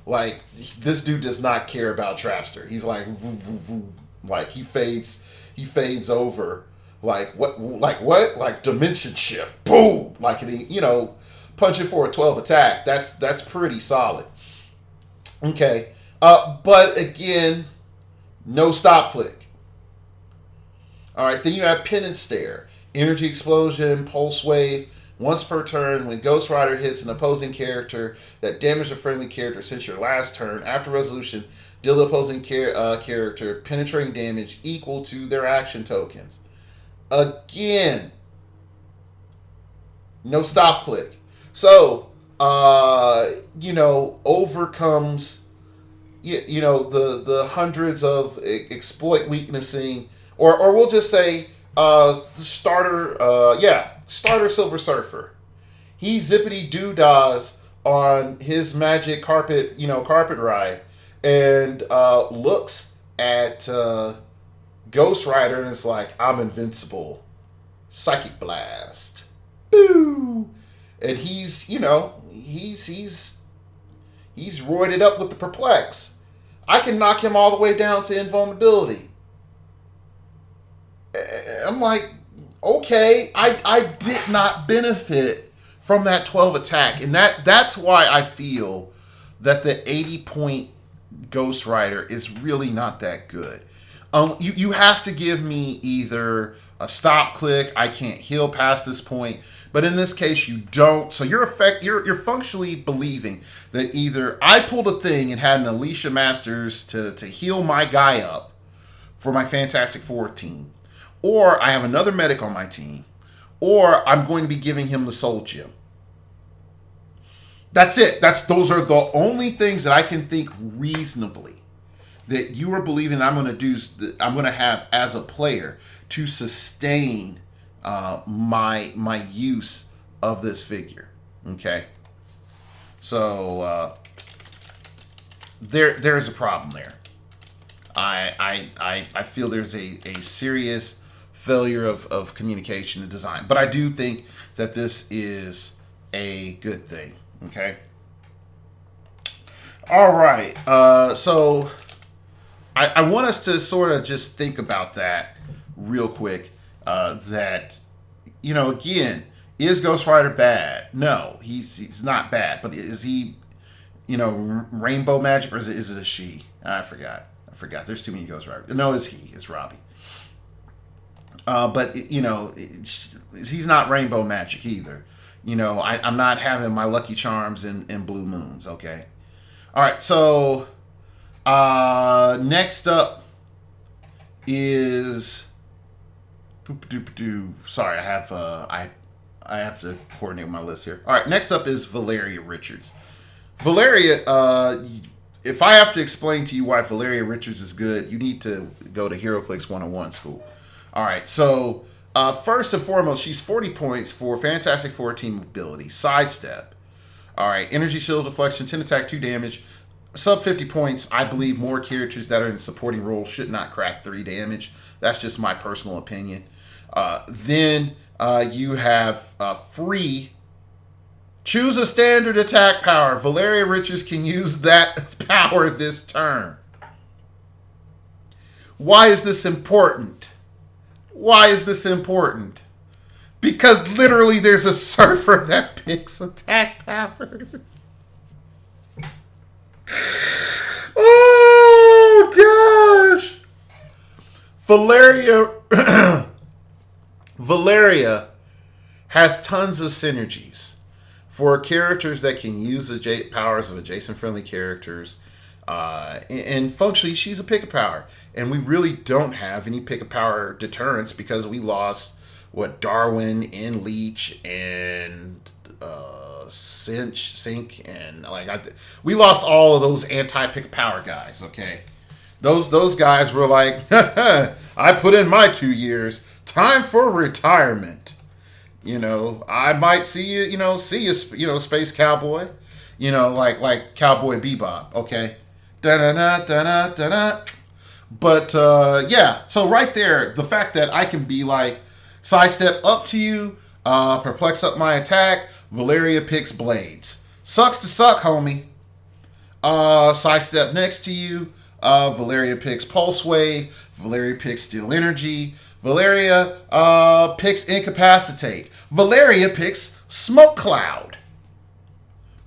Like, this dude does not care about Trapster. He's like, like he fades over. Like what? Like dimension shift. Boom! Like, punching for a 12 attack. That's pretty solid. Okay. But again, no stop click. All right. Then you have Pin and Stare, Energy Explosion, Pulse Wave. Once per turn, when Ghostwriter hits an opposing character that damaged a friendly character since your last turn, after resolution, deal the opposing character penetrating damage equal to their action tokens. Again, no stop click. So, overcomes, the hundreds of exploit weaknessing, or we'll just say, starter Silver Surfer. He zippity doo-dahs on his magic carpet ride, and looks at Ghostwriter and is like, I'm invincible. Psychic Blast. Boo! And he's roided up with the Perplex. I can knock him all the way down to Invulnerability. I'm like, okay, I did not benefit from that 12 attack. And that's why I feel that the 80-point Ghostwriter is really not that good. You have to give me either a stop click, I can't heal past this point, but in this case you don't. So you're functionally believing that either I pulled a thing and had an Alicia Masters to heal my guy up for my Fantastic Four team, or I have another medic on my team, or I'm going to be giving him the Soul Gem. That's it. Those are the only things that I can think reasonably that you are believing that I'm going to have as a player to sustain my use of this figure. Okay, so there's a problem there. I feel there's a serious failure of communication and design, but I do think that this is a good thing. Okay. All right. So I want us to sort of just think about that real quick. That, again, is Ghostwriter bad? No, he's not bad. But is he, rainbow magic, or is it a she? I forgot. There's too many Ghostwriters. No, it's he. It's Robbie. But he's not rainbow magic either. I'm not having my Lucky Charms and Blue Moons. Okay. All right. So next up is. Sorry, I have to coordinate my list here. All right. Next up is Valeria Richards. Valeria. If I have to explain to you why Valeria Richards is good, you need to go to heroclix 101 school. All right. So. First and foremost, she's 40 points for Fantastic Four team ability. Sidestep. All right. Energy shield deflection, 10 attack, 2 damage. Sub 50 points. I believe more characters that are in supporting roles should not crack 3 damage. That's just my personal opinion. Then you have free. Choose a standard attack power. Valeria Richards can use that power this turn. Why is this important? Because literally there's a surfer that picks attack powers. Oh, gosh. Valeria has tons of synergies for characters that can use the powers of adjacent friendly characters. And functionally, she's a pick-a-power. And we really don't have any pick-a-power deterrence because we lost, Darwin and Leech and Sink. And we lost all of those anti-pick-a-power guys, okay? Those guys were like, I put in my 2 years. Time for retirement. I might see you. See you. Space Cowboy. Like Cowboy Bebop. Okay. Da da da da da da. But yeah. So right there, the fact that I can be like sidestep up to you, perplex up my attack. Valeria picks blades. Sucks to suck, homie. Sidestep next to you. Valeria picks Pulse Wave. Valeria picks Steel Energy. Valeria picks Incapacitate. Valeria picks Smoke Cloud.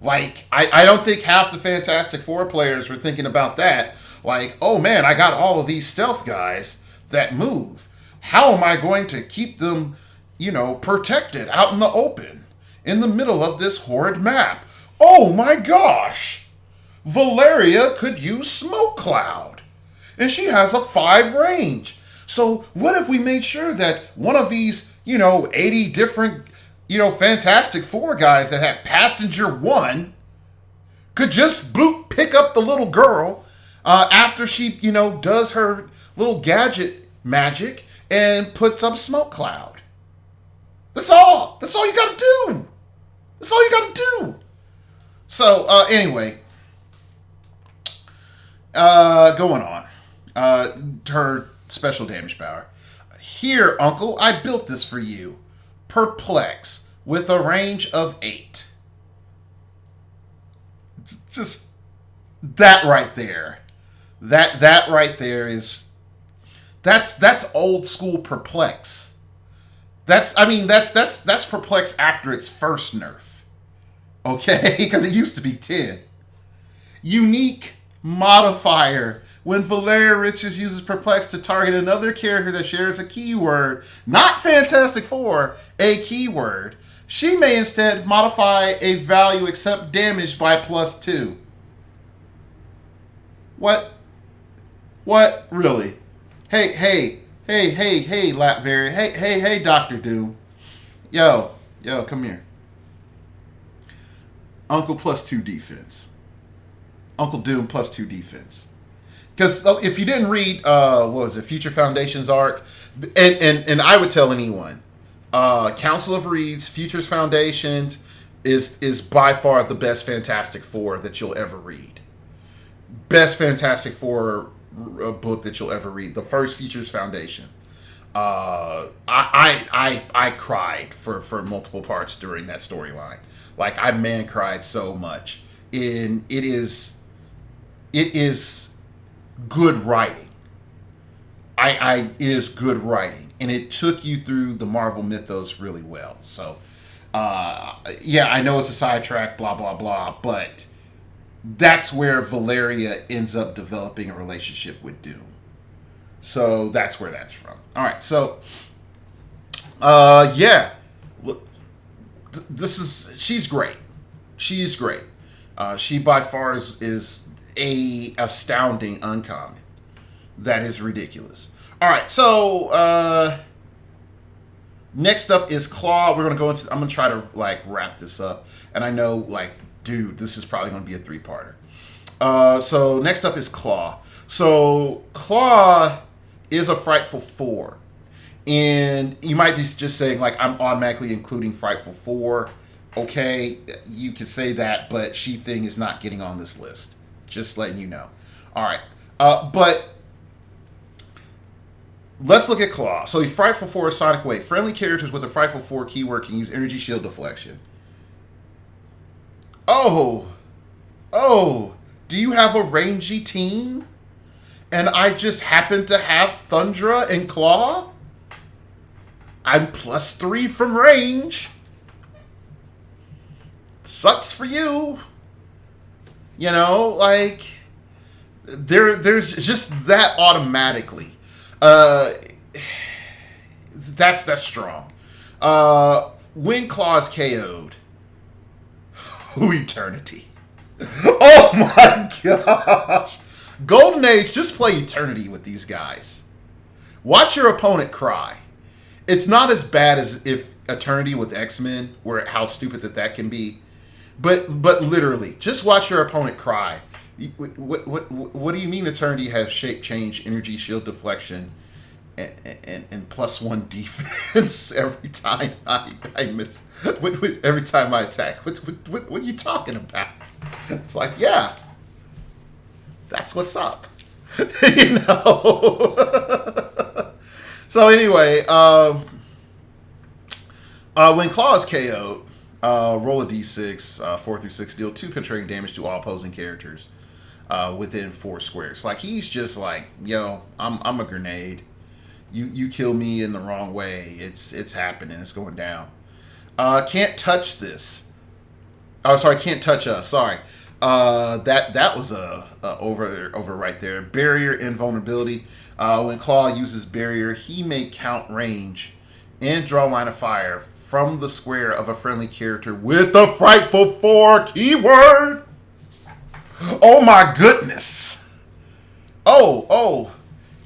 Like, I don't think half the Fantastic Four players were thinking about that. Like, oh man, I got all of these stealth guys that move. How am I going to keep them, protected out in the open, in the middle of this horrid map? Oh my gosh! Valeria could use Smoke Cloud. And she has a 5 range. So what if we made sure that one of these, 80 different, Fantastic Four guys that had Passenger 1 could just pick up the little girl after she, does her little gadget magic and puts up Smoke Cloud. That's all. That's all you got to do. That's all you got to do. So, anyway, going on. Her special damage power. Here, Uncle, I built this for you. Perplex with a range of 8. Just that right there. That right there is that's old school Perplex. That's Perplex after its first nerf. Okay? Because it used to be 10. Unique modifier. When Valeria Richards uses Perplex to target another character that shares a keyword, not Fantastic Four, a keyword, she may instead modify a value except damage by +2. What? What? Really? Hey, Latveria. Hey, Dr. Doom. Yo, come here. Uncle +2 defense. Uncle Doom +2 defense. Because if you didn't read, Future Foundation's arc, and I would tell anyone, Council of Reeds, Futures Foundations is by far the best Fantastic Four that you'll ever read. Best Fantastic Four book that you'll ever read. The first Futures Foundation. I cried for multiple parts during that storyline. Like, I cried so much. And it is good writing. It is good writing, and it took you through the Marvel mythos really well. So, I know it's a sidetrack, blah blah blah, but that's where Valeria ends up developing a relationship with Doom. So that's where that's from. All right, so she's great. She's great. She by far is a astounding uncommon. That is ridiculous. All right, so next up is Claw. I'm gonna try to wrap this up, and I know dude, this is probably gonna be a 3-parter. So next up is Claw. So Claw is a Frightful 4, and you might be just saying I'm automatically including Frightful 4. Okay, you can say that, but She-Thing is not getting on this list. Just letting you know. All right. But let's look at Claw. So, a Frightful 4 Sonic Wave. Friendly characters with a Frightful 4 keyword can use energy shield deflection. Oh, do you have a rangy team? And I just happen to have Thundra and Claw? I'm +3 from range. Sucks for you. There's just that automatically. That's strong. When Claw is KO'd, Eternity. Oh my gosh. Golden Age, just play Eternity with these guys. Watch your opponent cry. It's not as bad as if Eternity with X-Men, where how stupid that can be. But literally, just watch your opponent cry. What do you mean Eternity has shape change, energy, shield deflection, and +1 defense every time I miss? Every time I attack? What are you talking about? It's like, yeah, that's what's up. You know? So anyway, when Claw is KO'd, roll a d6, 4 through 6, deal 2 penetrating damage to all opposing characters within 4 squares. Like, he's just like, yo, I'm a grenade. You kill me in the wrong way, it's happening. It's going down. Can't touch this. Oh, sorry, can't touch us. Sorry. That was a over right there. Barrier Invulnerability. When Claw uses Barrier, he may count range and draw line of fire from the square of a friendly character with the Frightful 4 keyword. Oh my goodness. Oh.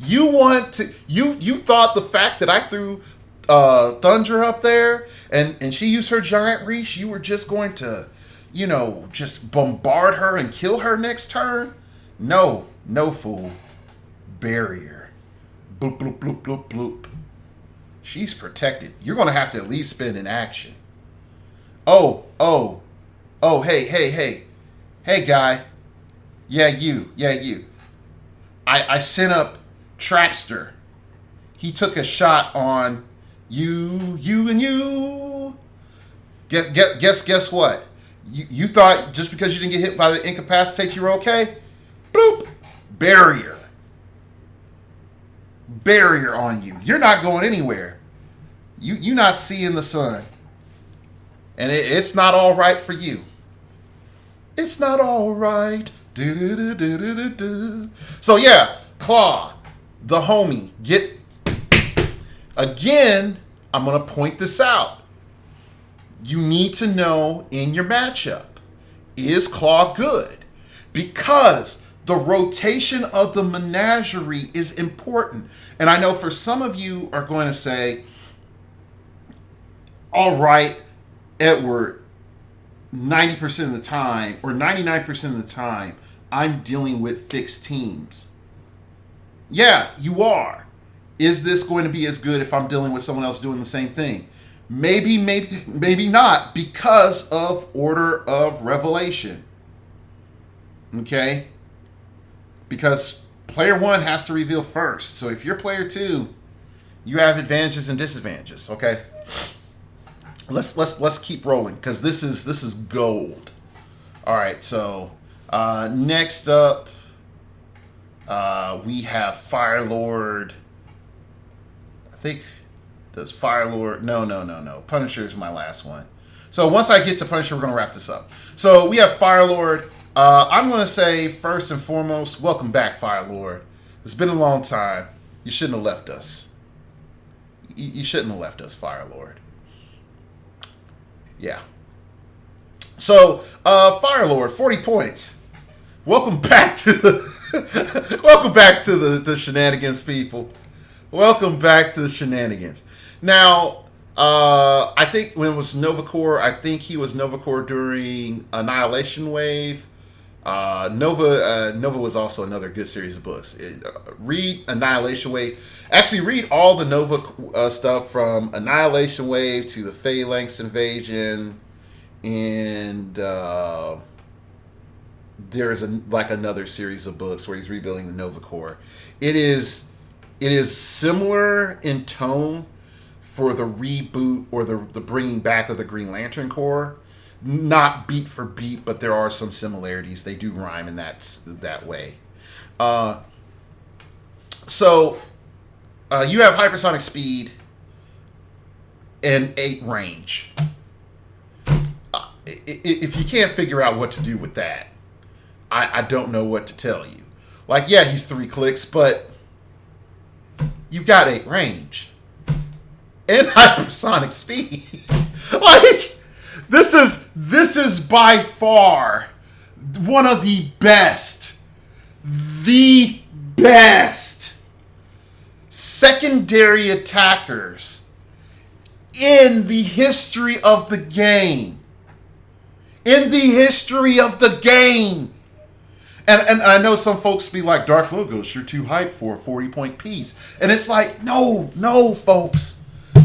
You want to you thought the fact that I threw Thundra up there and she used her giant reach, you were just going to, you know, just bombard her and kill her next turn? No, fool. Barrier. Bloop, bloop, bloop, bloop, bloop. She's protected. You're going to have to at least spend an action. Oh, hey, guy. Yeah, you. I sent up Trapster. He took a shot on you. Guess what? You thought just because you didn't get hit by the incapacitate you're okay? Bloop. Barrier on you. You're not going anywhere. You not seeing the sun. And it's not all right for you. It's not all right. So yeah, Claw, the homie, get... Again, I'm going to point this out. You need to know in your matchup, is Claw good? Because the rotation of the menagerie is important. And I know for some of you are going to say, all right, Edward, 90% of the time, or 99% of the time, I'm dealing with fixed teams. Yeah, you are. Is this going to be as good if I'm dealing with someone else doing the same thing? Maybe not, because of order of revelation. Okay? Because player 1 has to reveal first. So if you're player 2, you have advantages and disadvantages. Okay? Let's keep rolling, because this is gold. All right, so next up we have Firelord. I think does Firelord? No. Punisher is my last one. So once I get to Punisher, we're gonna wrap this up. So we have Firelord. I'm gonna say first and foremost, welcome back, Firelord. It's been a long time. You shouldn't have left us. You shouldn't have left us, Firelord. Yeah. So, Firelord, 40 points. Welcome back to the welcome back to the shenanigans, people. Welcome back to the shenanigans. Now, I think when it was Nova Corps, I think he was Nova Corps during Annihilation Wave. Nova was also another good series of books. Read Annihilation Wave. Actually, read all the Nova stuff from Annihilation Wave to the Phalanx Invasion, and there's another series of books where he's rebuilding the Nova Corps. It is similar in tone for the reboot or the bringing back of the Green Lantern Corps. Not beat for beat, but there are some similarities. They do rhyme in that way. So you have hypersonic speed and 8 range. If you can't figure out what to do with that, I don't know what to tell you. Like, yeah, he's 3 clicks, but you've got 8 range and hypersonic speed. Like, this is by far one of the best secondary attackers in the history of the game. In the history of the game. And I know some folks be like, Dark Logos, you're too hyped for a 40-point piece. And it's like, no, folks.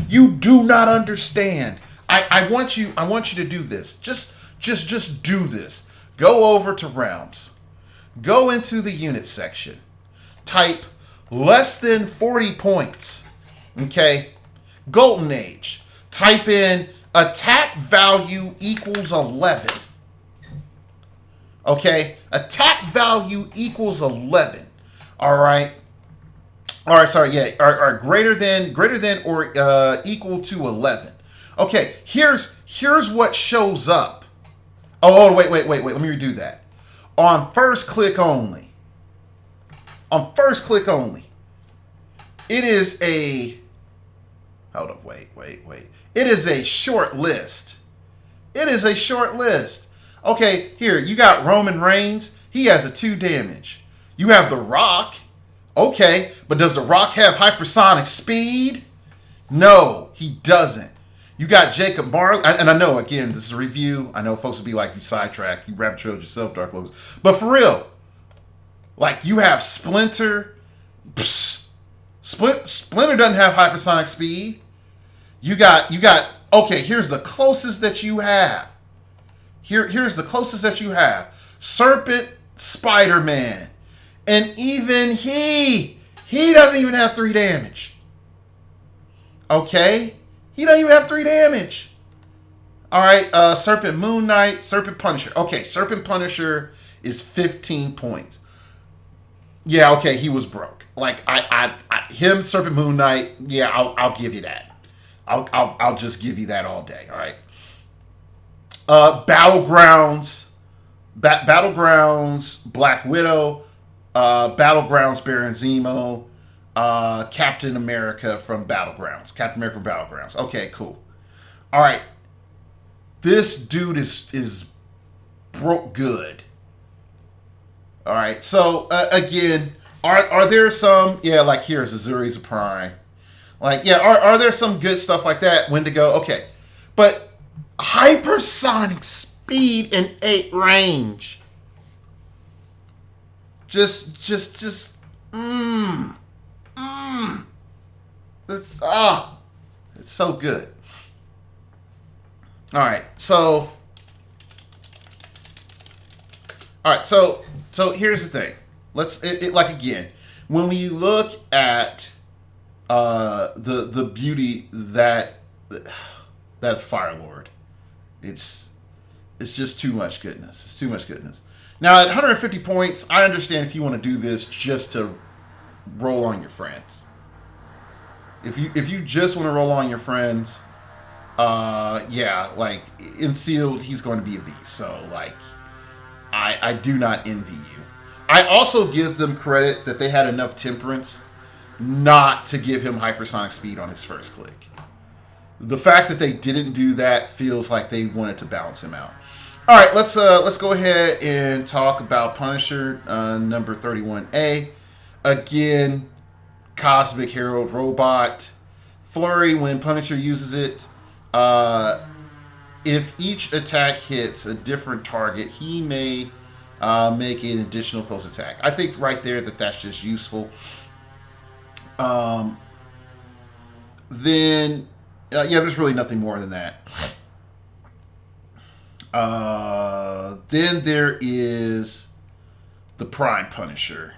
You do not understand. I want you to do this. Just do this. Go over to Realms. Go into the unit section. Type less than 40 points. Okay? Golden Age. Type in attack value equals 11. Okay? Attack value equals 11. All right? All right, sorry, yeah. Are greater than or equal to 11. Okay, here's what shows up. Wait. Let me redo that. On first click only. It is a... Hold up, wait. It is a short list. Okay, here, you got Roman Reigns. He has a 2 damage. You have The Rock. Okay, but does The Rock have hypersonic speed? No, he doesn't. You got Jacob Marley, and I know, again, this is a review. I know folks will be like, you sidetracked, you rabbit trailed yourself, Dark Logos. But for real, like, you have Splinter. Splinter doesn't have hypersonic speed. You got. Okay, here's the closest that you have. Here's the closest that you have. Serpent Spider-Man, and even he doesn't even have 3 damage. Okay. He doesn't even have 3 damage. All right, Serpent Moon Knight, Serpent Punisher. Okay, Serpent Punisher is 15 points. Yeah, okay, he was broke. Like him, Serpent Moon Knight. Yeah, I'll give you that. I'll just give you that all day. All right. Battlegrounds, Black Widow, Battlegrounds, Baron Zemo. Captain America from Battlegrounds. Okay, cool. All right. This dude is broke good. All right. So, again, are there some... Yeah, like here's Azuri's a Prime. Like, yeah, are there some good stuff like that? Wendigo? Okay. But hypersonic speed and 8 range. It's so good. All right, so here's the thing. Let's like again, when we look at the beauty that's Firelord, it's just too much goodness. It's too much goodness. Now at 150 points, I understand if you want to do this just to roll on your friends. If you just want to roll on your friends, yeah, like in sealed, he's going to be a beast. So like, I do not envy you. I also give them credit that they had enough temperance not to give him hypersonic speed on his first click. The fact that they didn't do that feels like they wanted to balance him out. All right, let's go ahead and talk about Punisher number 31A. Again, Cosmic Herald Robot. Flurry, when Punisher uses it, if each attack hits a different target, he may make an additional close attack. I think right there that's just useful. Then, yeah, there's really nothing more than that. Then there is the Prime Punisher.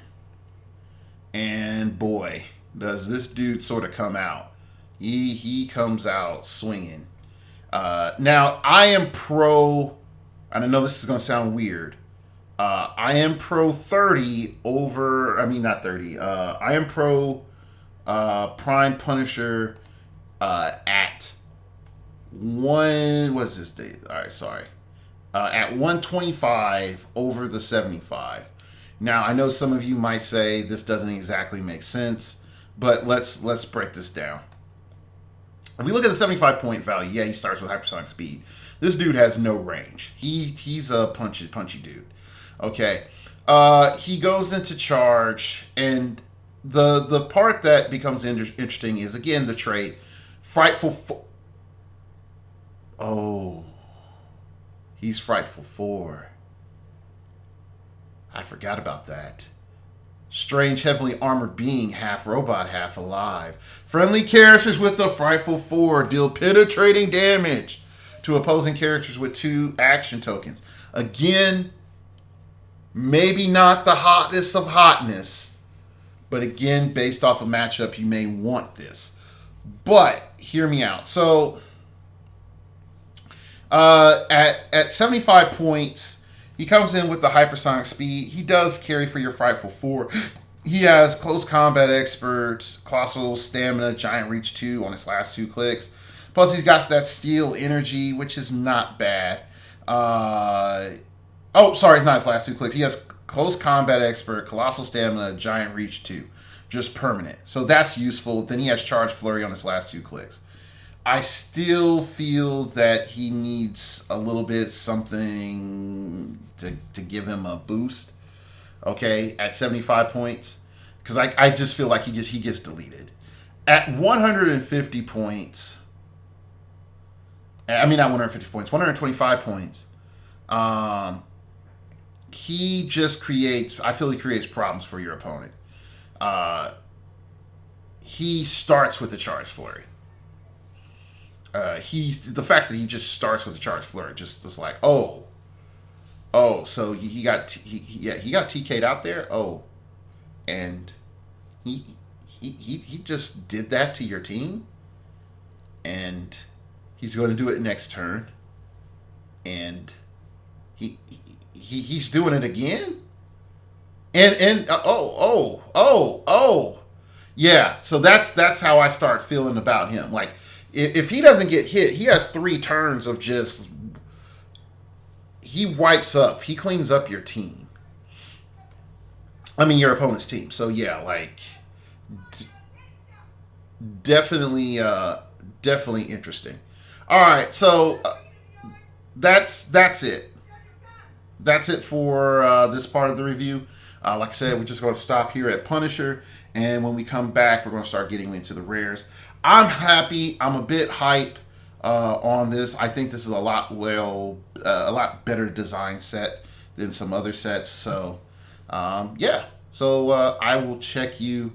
And boy, does this dude sort of come out. He comes out swinging. Now, I am pro, and I know this is going to sound weird. I am pro 30 over, I mean, not 30. I am pro Prime Punisher at what's this date? All right, sorry. At 125 over the 75. Now, I know some of you might say this doesn't exactly make sense, but let's break this down. If we look at the 75 point value, yeah, he starts with hypersonic speed. This dude has no range. He's a punchy dude. Okay. He goes into charge, and the part that becomes interesting is, again, the trait Frightful. Oh, he's Frightful 4. I forgot about that. Strange, heavily armored being, half robot, half alive. Friendly characters with the Frightful 4 deal penetrating damage to opposing characters with 2 action tokens. Again, maybe not the hottest of hotness, but again, based off of matchup, you may want this. But hear me out. So at 75 points, he comes in with the hypersonic speed. He does carry for your Frightful 4. He has Close Combat Expert, Colossal Stamina, Giant Reach 2 on his last 2 clicks. Plus, he's got that Steel Energy, which is not bad. It's not his last 2 clicks. He has Close Combat Expert, Colossal Stamina, Giant Reach 2. Just permanent. So that's useful. Then he has Charge Flurry on his last 2 clicks. I still feel that he needs a little bit something to give him a boost. Okay, at 75 points, because I just feel like he gets deleted. At 150 points, not 150 points, 125 points. He just creates. I feel he creates problems for your opponent. He starts with the Charge Flurry. The fact that he just starts with a Charge Flurry, just like, so he got TK'd out there. And he just did that to your team, and he's going to do it next turn, and he's doing it again, yeah. So that's how I start feeling about him. Like, if he doesn't get hit, he has 3 turns of just, he wipes up, he cleans up your team. Your opponent's team. So yeah, like, definitely interesting. All right, so that's it. That's it for this part of the review. Like I said, we're just going to stop here at Punisher, and when we come back, we're going to start getting into the rares. I'm happy. I'm a bit hype on this. I think this is a lot better design set than some other sets. So, yeah. So I will check you